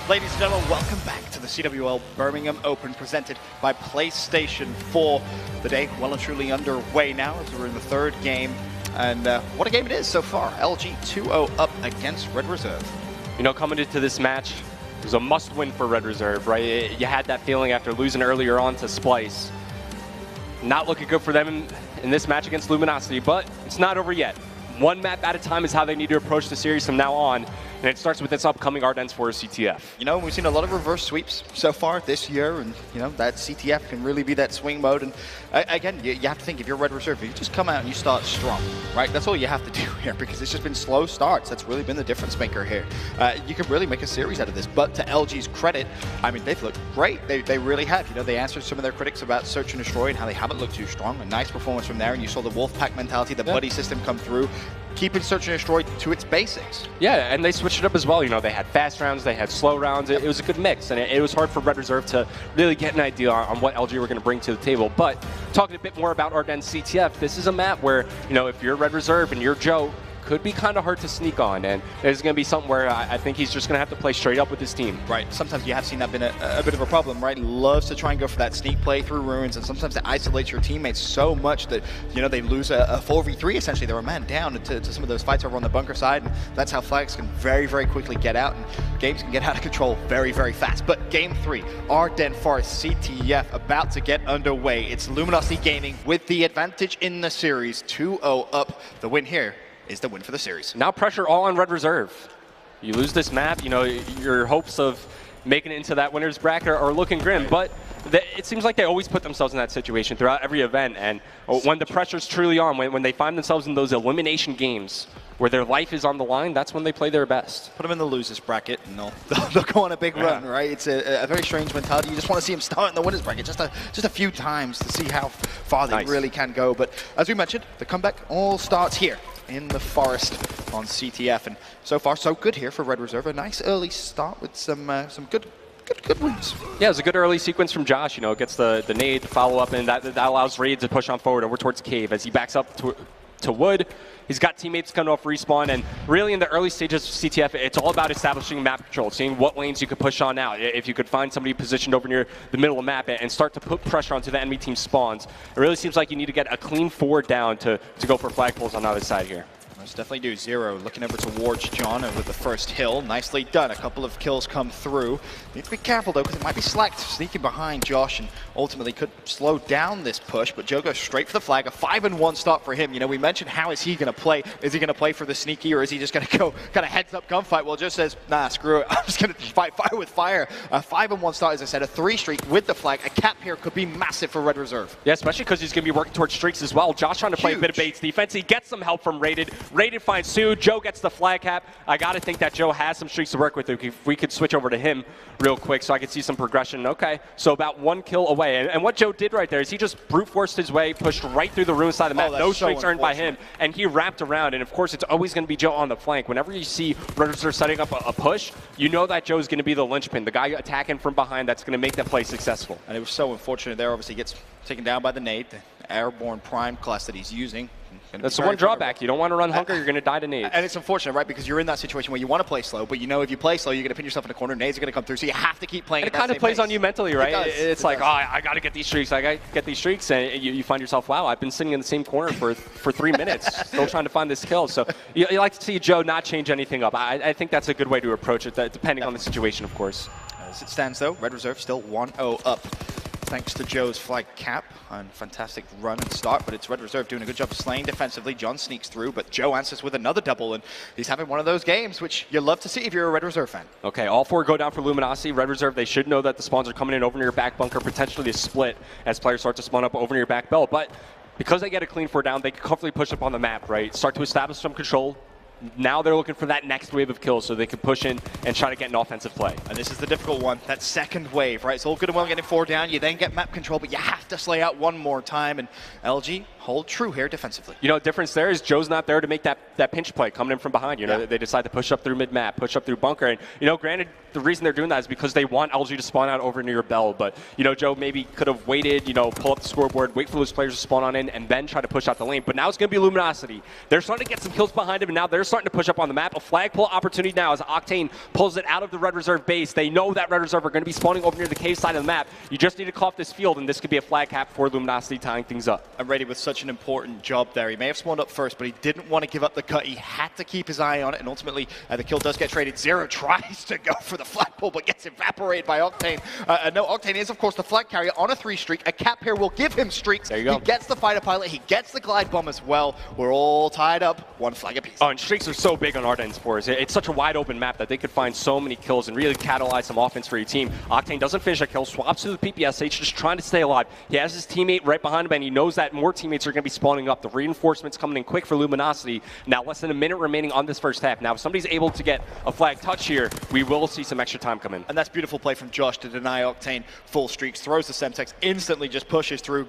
Ladies and gentlemen, welcome back to the CWL Birmingham Open presented by PlayStation 4. The day well and truly underway now as we're in the third game. And what a game it is so far. LG 2-0 up against Red Reserve. You know, coming into this match, it was a must-win for Red Reserve, right? You had that feeling after losing earlier on to Splice. Not looking good for them in this match against Luminosity, but it's not over yet. One map at a time is how they need to approach the series from now on, and it starts with this upcoming Ardennes for CTF. You know, we've seen a lot of reverse sweeps so far this year, and you know, that CTF can really be that swing mode. And again, you have to think, if you're Red Reserve, you just come out and you start strong, right? That's all you have to do here, because it's just been slow starts. That's really been the difference maker here. You can really make a series out of this, but to LG's credit, I mean, they've looked great. They really have. You know, they answered some of their critics about Search and Destroy and how they haven't looked too strong. A nice performance from there, and you saw the Wolfpack mentality, the buddy system come through, keeping Search and Destroy to its basics. Yeah, and they switched it up as well. You know, they had fast rounds, they had slow rounds. It was a good mix, and it was hard for Red Reserve to really get an idea on what LG were going to bring to the table. But talking a bit more about Ardennes CTF, this is a map where, you know, if you're Red Reserve and you're Joe, could be kind of hard to sneak on, and there's going to be something where I think he's just going to have to play straight up with his team. Right. Sometimes you have seen that been a bit of a problem, right? Loves to try and go for that sneak play through ruins, and sometimes it isolates your teammates so much that, you know, they lose a 4v3 essentially. They're a man down to some of those fights over on the bunker side, and that's how flags can very, very quickly get out, and games can get out of control very, very fast. But game 3, Ardennes Forest CTF about to get underway. It's Luminosity Gaming with the advantage in the series, 2-0 up. The win here is the win for the series. Now pressure all on Red Reserve. You lose this map, you know, your hopes of making it into that winner's bracket are looking grim, but it seems like they always put themselves in that situation throughout every event, and when the pressure's truly on, when they find themselves in those elimination games where their life is on the line, that's when they play their best. Put them in the losers bracket and they'll go on a big run, right? It's a very strange mentality. You just want to see them start in the winners bracket just a few times to see how far they really can go. But as we mentioned, the comeback all starts here in the Forest on CTF, and so far so good here for Red Reserve. A nice early start with some good wins. Yeah, it was a good early sequence from Josh. You know, gets the nade to follow up, and that allows Raid to push on forward over towards Cave as he backs up to Wood. He's got teammates coming off respawn, and really in the early stages of CTF, it's all about establishing map control, seeing what lanes you could push on out. If you could find somebody positioned over near the middle of the map and start to put pressure onto the enemy team spawns, it really seems like you need to get a clean 4 down to go for flagpoles on the other side here. Definitely do. Zero looking over towards John with the first hill. Nicely done. A couple of kills come through. Need to be careful though, because it might be slacked. Sneaking behind Josh and ultimately could slow down this push, but Joe goes straight for the flag. A 5-1 start for him. You know, we mentioned how is he going to play? Is he going to play for the sneaky, or is he just going to go kind of heads up gunfight? Well, Joe says, nah, screw it. I'm just going to fight fire with fire. A 5-1 start, as I said, a 3 streak with the flag. A cap here could be massive for Red Reserve. Yeah, especially because he's going to be working towards streaks as well. Josh trying to play a bit of Bates defense. He gets some help from Rated. Rated finds Sue. Joe gets the flag cap. I got to think that Joe has some streaks to work with. If we could switch over to him real quick so I could see some progression. Okay, so about 1 kill away. And what Joe did right there is he just brute forced his way, pushed right through the ruin side of the map. No streaks earned by him, and he wrapped around. And of course, it's always going to be Joe on the flank. Whenever you see Red Reserve setting up a push, you know that Joe's going to be the linchpin, the guy attacking from behind that's going to make that play successful. And it was so unfortunate there. Obviously gets taken down by the nade, the airborne prime class that he's using. That's the one drawback. You don't want to run Hunker, you're going to die to nades. And it's unfortunate, right? Because you're in that situation where you want to play slow, but you know if you play slow, you're going to pin yourself in a corner, nades are going to come through, so you have to keep playing and it kind of plays on you mentally, right? It's like, does. Oh, I got to get these streaks, I got to get these streaks, and you find yourself, wow, I've been sitting in the same corner for 3 minutes, still trying to find this kill. So you like to see Joe not change anything up. I think that's a good way to approach it, depending on the situation, of course. As it stands, though, Red Reserve still 1-0 up. Thanks to Joe's flag cap and fantastic run and start, but it's Red Reserve doing a good job of slaying defensively. John sneaks through, but Joe answers with another double, and he's having one of those games which you love to see if you're a Red Reserve fan. Okay, all 4 go down for Luminosity. Red Reserve, they should know that the spawns are coming in over near your back bunker, potentially a split as players start to spawn up over near your back bell, but because they get a clean 4 down, they can comfortably push up on the map, right? Start to establish some control. Now they're looking for that next wave of kills so they can push in and try to get an offensive play. And this is the difficult one, that second wave, right? It's all good and well getting 4 down, you then get map control, but you have to slay out one more time, and LG hold true here defensively. You know, the difference there is Joe's not there to make that pinch play coming in from behind. You know, they decide to push up through mid-map, push up through bunker, and, you know, granted, the reason they're doing that is because they want LG to spawn out over near Bell, but, you know, Joe maybe could have waited, you know, pull up the scoreboard, wait for those players to spawn on in, and then try to push out the lane. But now it's going to be Luminosity. They're starting to get some kills behind him, and now they're starting to push up on the map. A flagpole opportunity now as Octane pulls it out of the Red Reserve base. They know that Red Reserve are going to be spawning over near the cave side of the map. You just need to call off this field, and this could be a flag cap for Luminosity tying things up. And Rady with such an important job there. He may have spawned up first, but he didn't want to give up the cut. He had to keep his eye on it, and ultimately the kill does get traded. Zero tries to go for the flagpole, but gets evaporated by Octane. No, Octane is, of course, the flag carrier on a 3 streak. A cap here will give him streaks. There you go. He gets the fighter pilot. He gets the glide bomb as well. We're all tied up. 1 flag apiece. Oh, and streaks are so big on Ardennes for us. It's such a wide open map that they could find so many kills and really catalyze some offense for your team. Octane doesn't finish a kill, swaps to the PPSH, just trying to stay alive. He has his teammate right behind him, and he knows that more teammates are going to be spawning up. The reinforcements coming in quick for Luminosity. Now less than a minute remaining on this first half. Now if somebody's able to get a flag touch here, we will see some extra time come in. And that's beautiful play from Josh to deny Octane full streaks. Throws the Semtex, instantly just pushes through.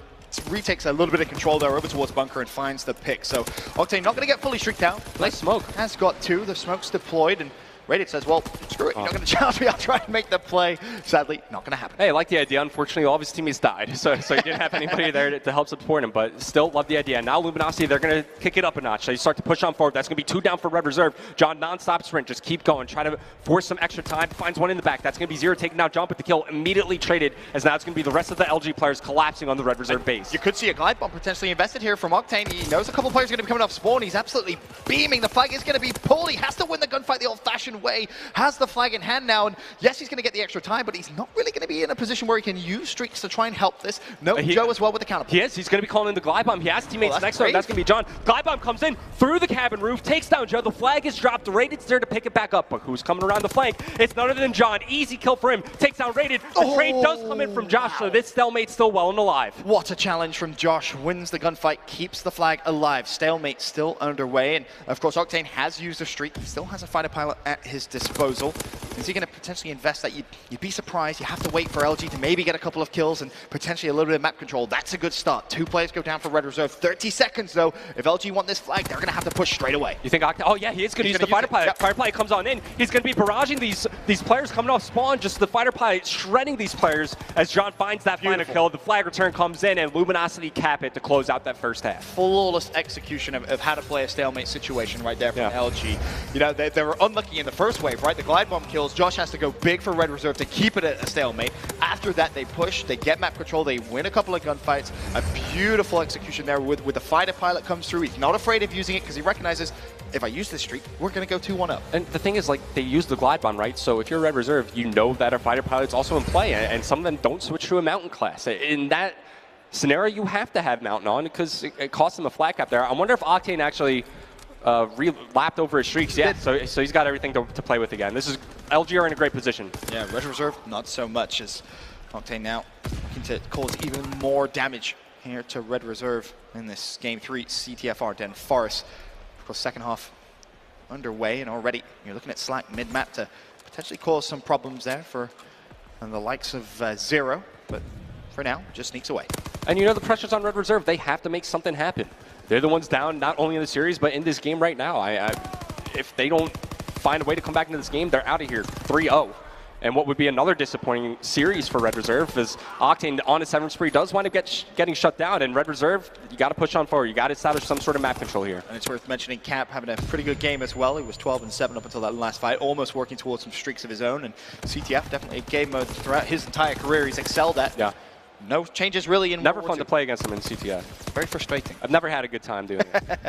Retakes a little bit of control there over towards bunker and finds the pick. So Octane not going to get fully streaked out. Nice smoke. Has got 2. The smoke's deployed, and Radiant says, well, screw it, you're not going to challenge me, I'll try and make the play. Sadly, not going to happen. Hey, I like the idea. Unfortunately, all of his teammates died, so he didn't have anybody there to help support him, but still love the idea. Now Luminosity, they're going to kick it up a notch. They start to push on forward. That's going to be 2 down for Red Reserve. John, non-stop sprint, just keep going. Try to force some extra time. Finds one in the back. That's going to be Zero taking out Jump with the kill. Immediately traded, as now it's going to be the rest of the LG players collapsing on the Red Reserve base. You could see a glide bomb potentially invested here from Octane. He knows a couple players are going to be coming off spawn. He's absolutely beaming. The flag is going to be pulled. He has to win the gunfight the old-fashioned way. Has the flag in hand now, and yes, he's going to get the extra time, but he's not really going to be in a position where he can use streaks to try and help this. No, Joe as well with the counter. He is. He's going to be calling in the glide bomb. He has teammates next to him. That's going to be John. Glide bomb comes in through the cabin roof, takes down Joe. The flag is dropped. Raided's there to pick it back up, but who's coming around the flank? It's none other than John. Easy kill for him. Takes down Raided. The trade does come in from Josh, so this stalemate's still well and alive. What a challenge from Josh. Wins the gunfight, keeps the flag alive. Stalemate still underway, and of course Octane has used a streak. He still has a fighter pilot at his disposal. Is he going to potentially invest that? You'd be surprised. You have to wait for LG to maybe get a couple of kills and potentially a little bit of map control. That's a good start. 2 players go down for Red Reserve. 30 seconds though. If LG want this flag, they're going to have to push straight away. You think Octane? Oh yeah, he is going to use the fighter pilot. Yep. Fighter pilot comes on in. He's going to be barraging these players coming off spawn. Just the fighter pilot shredding these players as John finds that final kill. The flag return comes in and Luminosity cap it to close out that first half. Flawless execution of how to play a stalemate situation right there from LG. You know, they were unlucky in the first wave, right? The glide bomb kills. Josh has to go big for Red Reserve to keep it at a stalemate. After that, they push, they get map control, they win a couple of gunfights. A beautiful execution there with the fighter pilot comes through. He's not afraid of using it because he recognizes, if I use this streak, we're going to go 2-1 up. And the thing is, like, they use the glide bomb, right? So if you're Red Reserve, you know that a fighter pilot's also in play, and some of them don't switch to a mountain class. In that scenario, you have to have mountain on because it costs them a flag cap there. I wonder if Octane actually lapped over his streaks. Yeah, so he's got everything to play with again. This is LG are in a great position. Yeah, Red Reserve, not so much, as Octane now looking to cause even more damage here to Red Reserve in this Game 3 CTFR Den Forest. Of course, second half underway, and already you're looking at Slack mid-map to potentially cause some problems there for the likes of Zero, but for now, just sneaks away. And you know the pressure's on Red Reserve. They have to make something happen. They're the ones down not only in the series, but in this game right now. If they don't find a way to come back into this game, they're out of here 3-0. And what would be another disappointing series for Red Reserve is Octane on a 7 spree does wind up getting shut down, and Red Reserve, you got to push on forward. You got to establish some sort of map control here. And it's worth mentioning Cap having a pretty good game as well. He was 12-7 up until that last fight, almost working towards some streaks of his own. And CTF definitely a game mode throughout his entire career he's excelled at. Yeah. No changes really in Never fun to play against him in CTF. Very frustrating. I've never had a good time doing it.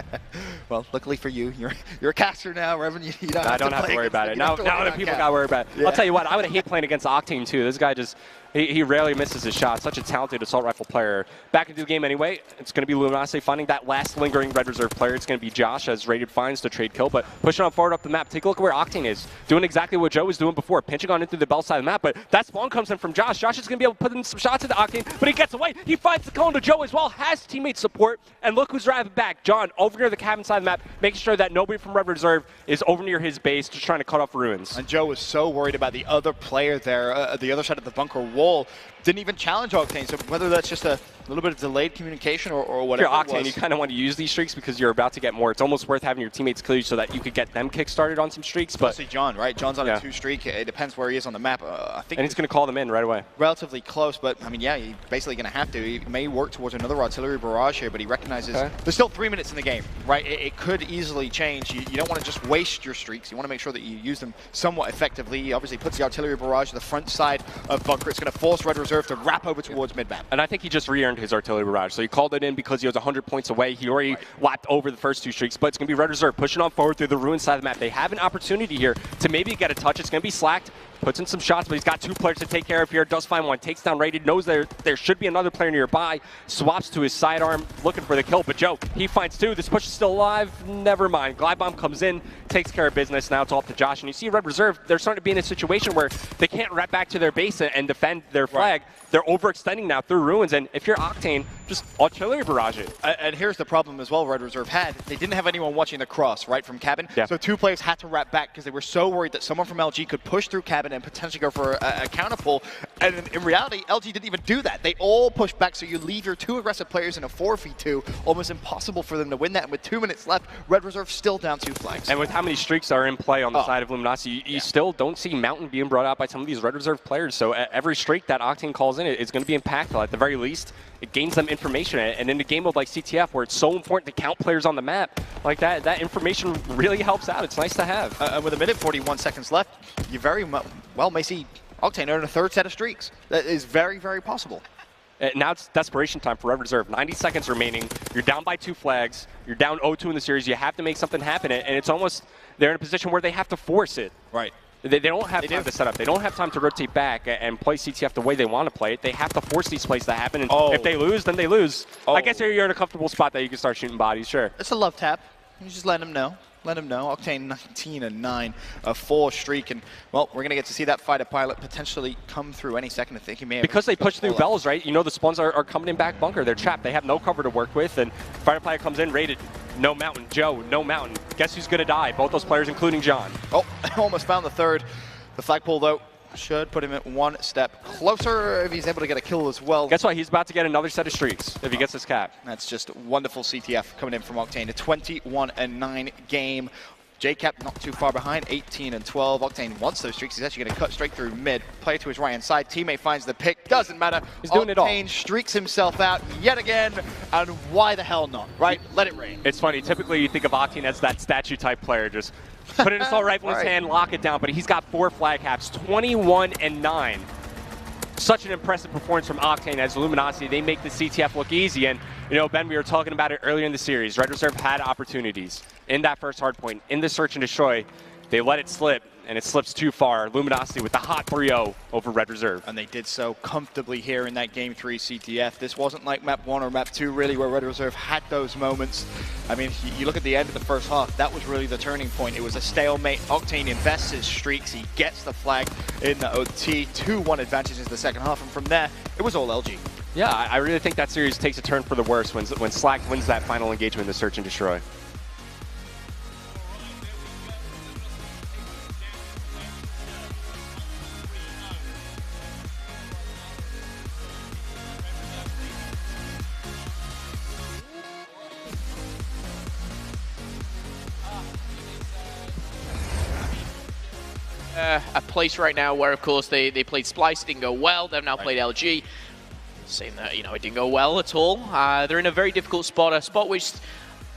Well, luckily for you, you're a caster now, Revan. You don't I don't have to worry about it. Now other people got to worry about it. Yeah. I'll tell you what, I would hate playing against Octane too. This guy just, he rarely misses his shot. Such a talented assault rifle player. Back into the game anyway. It's going to be Luminosity finding that last lingering Red Reserve player. It's going to be Josh as Rated finds the trade kill, but pushing on forward up the map. Take a look at where Octane is. Doing exactly what Joe was doing before, pinching on into the bell side of the map, but that spawn comes in from Josh. Josh is going to be able to put in some shots into Octane, but he gets away. He finds the kill into Joe as well, has teammate support, and look who's driving back. John over near the cabin side of the map, making sure that nobody from Red Reserve is over near his base, just trying to cut off ruins. And Joe was so worried about the other player there, the other side of the bunker wall. Didn't even challenge Octane, so whether that's just a little bit of delayed communication or whatever If you're it Octane, was. you kind of want to use these streaks because you're about to get more. It's almost worth having your teammates kill you so that you could get them kick-started on some streaks. But Especially John, right? John's on a 2-streak. It depends where he is on the map. I think and he's going to call them in right away. relatively close, but I mean, yeah, he's basically going to have to. He may work towards another artillery barrage here, but he recognizes there's still 3 minutes in the game, right? It could easily change. You don't want to just waste your streaks. You want to make sure that you use them somewhat effectively. He obviously puts the artillery barrage to the front side of Bunker. It's going to force Red Reserve to wrap over towards mid-map. And I think he just re-earned his artillery barrage. So he called it in because he was 100 points away. He already lapped over the first 2 streaks, but it's going to be Red Reserve pushing on forward through the ruined side of the map. They have an opportunity here to maybe get a touch. It's going to be Slacked. Puts in some shots, but he's got 2 players to take care of here. Does find one, takes down Rated, knows there should be another player nearby. Swaps to his sidearm, looking for the kill, but Joe, he finds 2. This push is still alive. Never mind. Glide Bomb comes in, takes care of business. Now it's all up to Josh. And you see Red Reserve, they're starting to be in a situation where they can't wrap back to their base and defend their flag. They're overextending now through ruins, and if you're Octane, just artillery barrage it. And here's the problem as well Red Reserve had. They didn't have anyone watching the cross, right, from Cabin. Yeah. So 2 players had to wrap back because they were so worried that someone from LG could push through Cabin and potentially go for a counter pull. And in reality, LG didn't even do that. They all pushed back, so you leave your 2 aggressive players in a 4v2. Almost impossible for them to win that. And with 2 minutes left, Red Reserve still down 2 flags. And with how many streaks are in play on the side of Luminosity, you still don't see Mountain being brought out by some of these Red Reserve players. So every streak that Octane calls in is going to be impactful. At the very least, it gains them information. And in a game of like CTF, where it's so important to count players on the map, like that information really helps out. It's nice to have. And with 1:41 left, you very well may see Octane earn a 3rd set of streaks. That is very, very possible. Now it's desperation time for Red Reserve. 90 seconds remaining. You're down by 2 flags. You're down 0-2 in the series. You have to make something happen. And it's almost, they're in a position where they have to force it. Right. They don't have time to set up. They don't have time to rotate back and play CTF the way they want to play it. They have to force these plays to happen. And if they lose, then they lose. I guess you're in a comfortable spot that you can start shooting bodies, sure. It's a love tap. You just let them know. Let him know. Octane 19-9, a 4 streak, and well, we're gonna get to see that fighter pilot potentially come through any second. I think he may have because they push through bells, right? You know the spawns are coming in back bunker. They're trapped. They have no cover to work with, and fighter pilot comes in, Rated. No Mountain. Joe, no Mountain. Guess who's gonna die? Both those players, including John. Oh, almost found the 3rd. The flagpole though should put him at 1 step closer if he's able to get a kill as well. Guess what? He's about to get another set of streaks if he gets this cap. That's just wonderful CTF coming in from Octane. A 21-9 game. JCap not too far behind, 18-12. Octane wants those streaks. He's actually going to cut straight through mid. Player to his right-hand side. Teammate finds the pick. Doesn't matter. He's doing it all. Octane streaks himself out yet again, and why the hell not, right? Let it rain. It's funny. Typically, you think of Octane as that statue-type player. Just put an assault rifle in his hand, lock it down. But he's got 4 flag caps, 21-9. Such an impressive performance from Octane as Luminosity. They make the CTF look easy. And, you know, Ben, we were talking about it earlier in the series. Red Reserve had opportunities in that first hardpoint, in the search and destroy. They let it slip, and it slips too far. Luminosity with the hot 3-0 over Red Reserve. And they did so comfortably here in that Game 3 CTF. This wasn't like Map 1 or Map 2, really, where Red Reserve had those moments. I mean, you look at the end of the first half, that was really the turning point. It was a stalemate. Octane invests his streaks. He gets the flag in the OT. 2-1 advantage in the second half, and from there, it was all LG. Yeah, I really think that series takes a turn for the worse when Slack wins that final engagement in the search and destroy. A place right now where, of course, they played Splice, didn't go well. They've now played LG. Saying that, you know, it didn't go well at all. They're in a very difficult spot, a spot which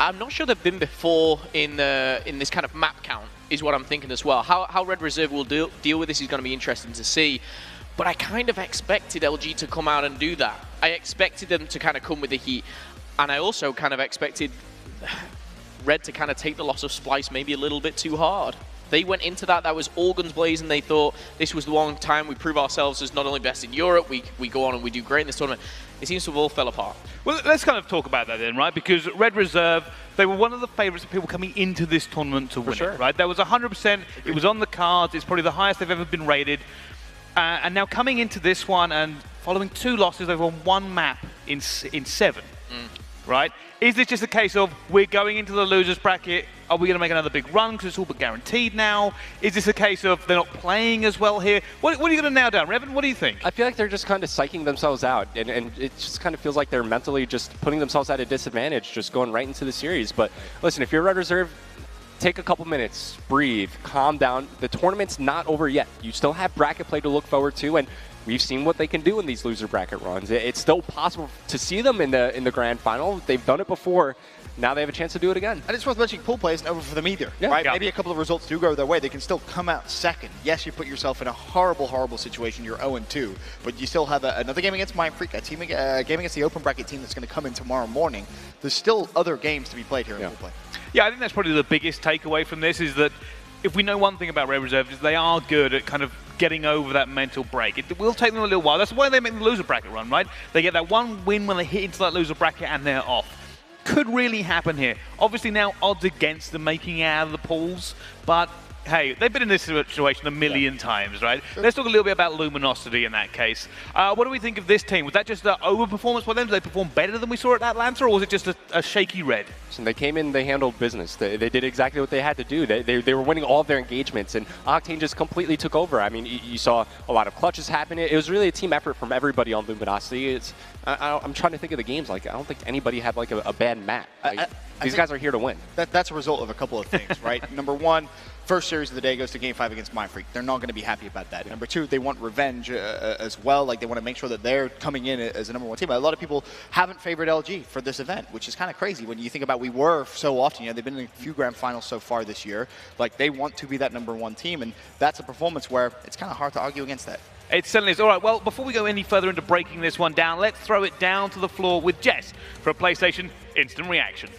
I'm not sure they've been before in this kind of map count, is what I'm thinking as well. How Red Reserve will deal with this is going to be interesting to see. But I kind of expected LG to come out and do that. I expected them to kind of come with the heat. And I also kind of expected Red to kind of take the loss of Splice maybe a little bit too hard. They went into that was all guns blazing. They thought this was the one time we prove ourselves as not only best in Europe, we go on and we do great in this tournament. It seems to have all fell apart. Well, let's kind of talk about that then, right? Because Red Reserve, they were one of the favourites of people coming into this tournament to win it, right? There was 100%, it was on the cards, it's probably the highest they've ever been rated. And now coming into this one and following 2 losses, they've won 1 map in 7, right? Is this just a case of we're going into the losers bracket, Are we going to make another big run because it's all but guaranteed now? Is this a case of they're not playing as well here? What are you going to nail down, Revan? What do you think? I feel like they're just kind of psyching themselves out, and it just kind of feels like they're mentally just putting themselves at a disadvantage, just going right into the series. But listen, if you're Red Reserve, take a couple minutes, breathe, calm down. The tournament's not over yet. You still have bracket play to look forward to, and we've seen what they can do in these loser bracket runs. It's still possible to see them in the grand final. They've done it before. Now they have a chance to do it again. And it's worth mentioning, pool play isn't over for them either, Yeah. right? Yeah. Maybe a couple of results do go their way. They can still come out second. Yes, you put yourself in a horrible, horrible situation. You're 0-2, but you still have another game against Mind Freak, a game against the open bracket team that's going to come in tomorrow morning. There's still other games to be played here in pool play. Yeah, I think that's probably the biggest takeaway from this is that if we know one thing about Red Reserve is they are good at kind of getting over that mental break. It will take them a little while. That's why they make the loser bracket run, right? They get that one win when they hit into that loser bracket and they're off. Could really happen here. Obviously now odds against them making it out of the pools, but hey, they've been in this situation a million times, right? Sure. Let's talk a little bit about Luminosity in that case. What do we think of this team? Was that just an overperformance for them? Did they perform better than we saw at Atlanta, or was it just a shaky red? So they came in, they handled business. They did exactly what they had to do. They were winning all of their engagements, and Octane just completely took over. I mean, you saw a lot of clutches happen. It was really a team effort from everybody on Luminosity. I'm trying to think of the games. Like, I don't think anybody had like a bad map. Like, these guys are here to win. That's a result of a couple of things, right? Number one, first series of the day goes to Game 5 against Mind Freak. They're not going to be happy about that. Number two, they want revenge as well. Like, they want to make sure that they're coming in as a #1 team. A lot of people haven't favored LG for this event, which is kind of crazy when you think about we were so often. They've been in a few grand finals so far this year. Like, they want to be that #1 team, and that's a performance where it's kind of hard to argue against that. It certainly is. All right, well, before we go any further into breaking this one down, let's throw it down to the floor with Jess for a PlayStation Instant Reaction.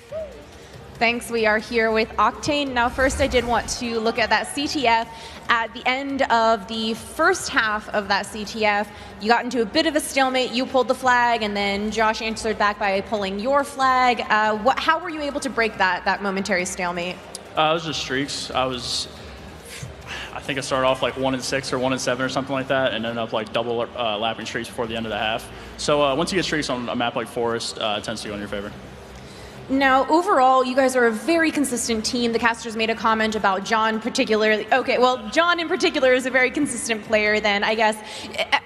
Thanks. We are here with Octane. Now, first, I did want to look at that CTF. At the end of the first half of that CTF, you got into a bit of a stalemate. You pulled the flag, and then Josh answered back by pulling your flag. How were you able to break that momentary stalemate? It was just streaks. I think I started off like 1-6 or 1-7 or something like that, and ended up like double lapping streaks before the end of the half. So once you get streaks on a map like Forest, it tends to go in your favor. Now, overall, you guys are a very consistent team. The casters made a comment about John particularly. Okay, well, John in particular is a very consistent player then, I guess.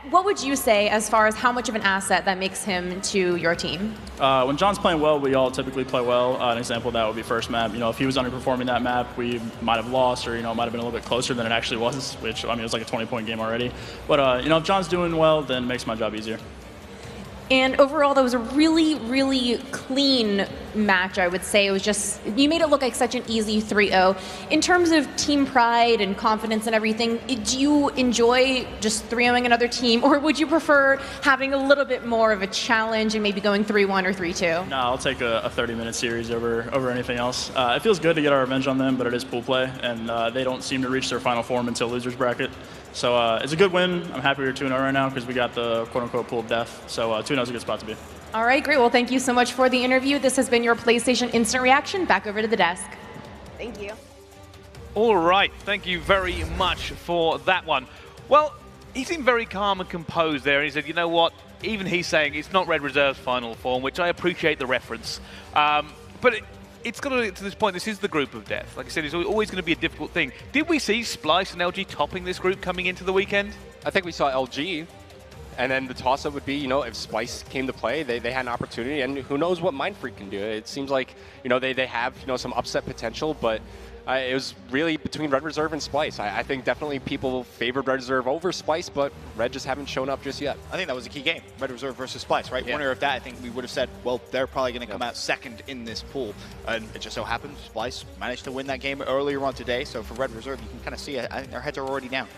What would you say as far as how much of an asset that makes him to your team? When John's playing well, we all typically play well. An example of that would be first map. You know, if he was underperforming that map, we might have lost, or, you know, it might have been a little bit closer than it actually was, which, I mean, it was like a 20-point game already. But, you know, if John's doing well, then it makes my job easier. And overall, that was a really, really clean match, I would say. It was just, you made it look like such an easy 3-0. In terms of team pride and confidence and everything, do you enjoy just 3-0ing another team, or would you prefer having a little bit more of a challenge and maybe going 3-1 or 3-2? No, I'll take a 30-minute series over anything else. It feels good to get our revenge on them, but it is pool play, and they don't seem to reach their final form until losers bracket. So it's a good win. I'm happy we're 2-0 right now because we got the quote-unquote pool of death. So 2-0 is a good spot to be. All right, great. Well, thank you so much for the interview. This has been your PlayStation Instant Reaction. Back over to the desk. Thank you. All right, thank you very much for that one. Well, he seemed very calm and composed there, and he said, you know what, even he's saying it's not Red Reserve's final form, which I appreciate the reference. But it's got to this point, this is the group of death. Like I said, it's always going to be a difficult thing. Did we see Splyce and LG topping this group coming into the weekend? I think we saw LG, and then the toss-up would be, you know, if Splyce came to play, they had an opportunity, and who knows what Mind Freak can do. It seems like, you know, they have, you know, some upset potential, but it was really between Red Reserve and Splyce. I think definitely people favored Red Reserve over Splyce, but Red just haven't shown up just yet. I think that was a key game, Red Reserve versus Splyce, right? Winner of that, I think we would have said, well, they're probably going to come out second in this pool. And it just so happened Splyce managed to win that game earlier on today. So for Red Reserve, you can kind of see I think their heads are already down.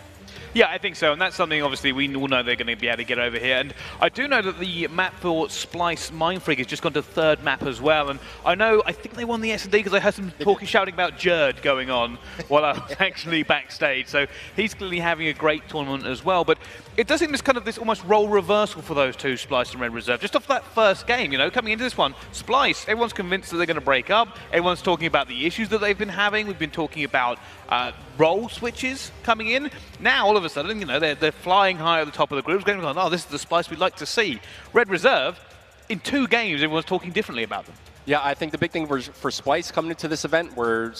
Yeah, I think so, and that's something obviously we all know they're going to be able to get over here. And I do know that the map for Splyce Mind Freak has just gone to third map as well. And I think they won the S&D because I heard some shouting about Jerd going on while I was actually backstage. So he's clearly having a great tournament as well. But it does seem this almost role reversal for those two, Splyce and Red Reserve. Just off that first game, you know, coming into this one, Splyce, everyone's convinced that they're going to break up. Everyone's talking about the issues that they've been having. We've been talking about role switches coming in. Now, all of a sudden, you know, they're flying high at the top of the group, going, oh, this is the Splyce we'd like to see. Red Reserve, in 2 games, everyone's talking differently about them. Yeah, I think the big thing for Splice coming into this event were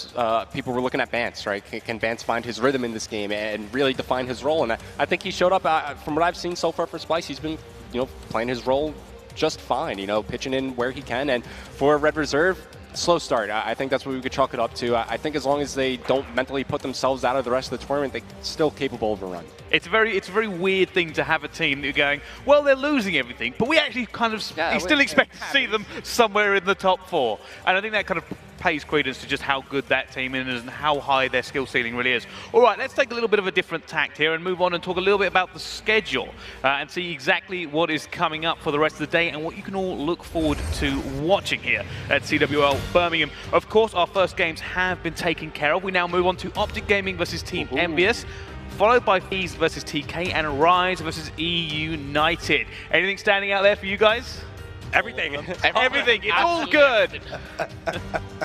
people were looking at Bance, right? Can Bance find his rhythm in this game and really define his role? And I think he showed up, from what I've seen so far for Splice, he's been, playing his role just fine, pitching in where he can. And for Red Reserve, slow start. I think that's what we could chalk it up to. I think as long as they don't mentally put themselves out of the rest of the tournament, they're still capable of a run. It's a very weird thing to have a team that you're going, well, they're losing everything, but we actually kind of still expect to see them somewhere in the top 4. And I think that kind of pays credence to just how good that team is and how high their skill ceiling really is. All right, let's take a little bit of a different tact here and move on and talk a little bit about the schedule and see exactly what is coming up for the rest of the day and what you can all look forward to watching here at CWL Birmingham. Of course, our first games have been taken care of. We now move on to Optic Gaming versus Team Envious, followed by FaZe versus TK and Rise versus E United. Anything standing out there for you guys? Everything. Everything. It's all good.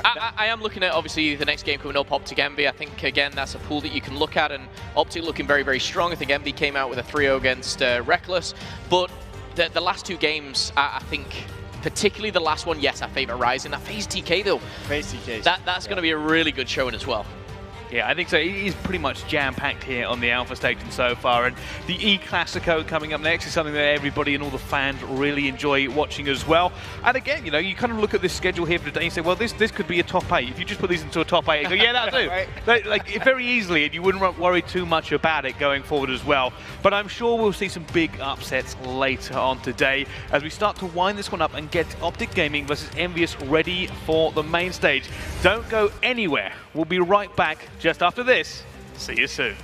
I am looking at, obviously, the next game coming up, Optic Envy. I think, again, that's a pool that you can look at, and Optic looking very strong. I think Envy came out with a 3-0 against Reckless. But the last 2 games, I think, particularly the last one, yes, I favour Rise. And that FaZe TK, though, FaZe TK. That's going to be a really good showing as well. Yeah, I think so. It is pretty much jam-packed here on the Alpha Station so far, and the E-Classico coming up next is something that everybody and all the fans really enjoy watching as well. And again, you kind of look at this schedule here for today and say, well, this could be a top 8. If you just put these into a top 8, you go, yeah, that'll do. Right. Like, very easily, and you wouldn't worry too much about it going forward as well. But I'm sure we'll see some big upsets later on today as we start to wind this one up and get Optic Gaming versus Envious ready for the main stage. Don't go anywhere. We'll be right back just after this. See you soon.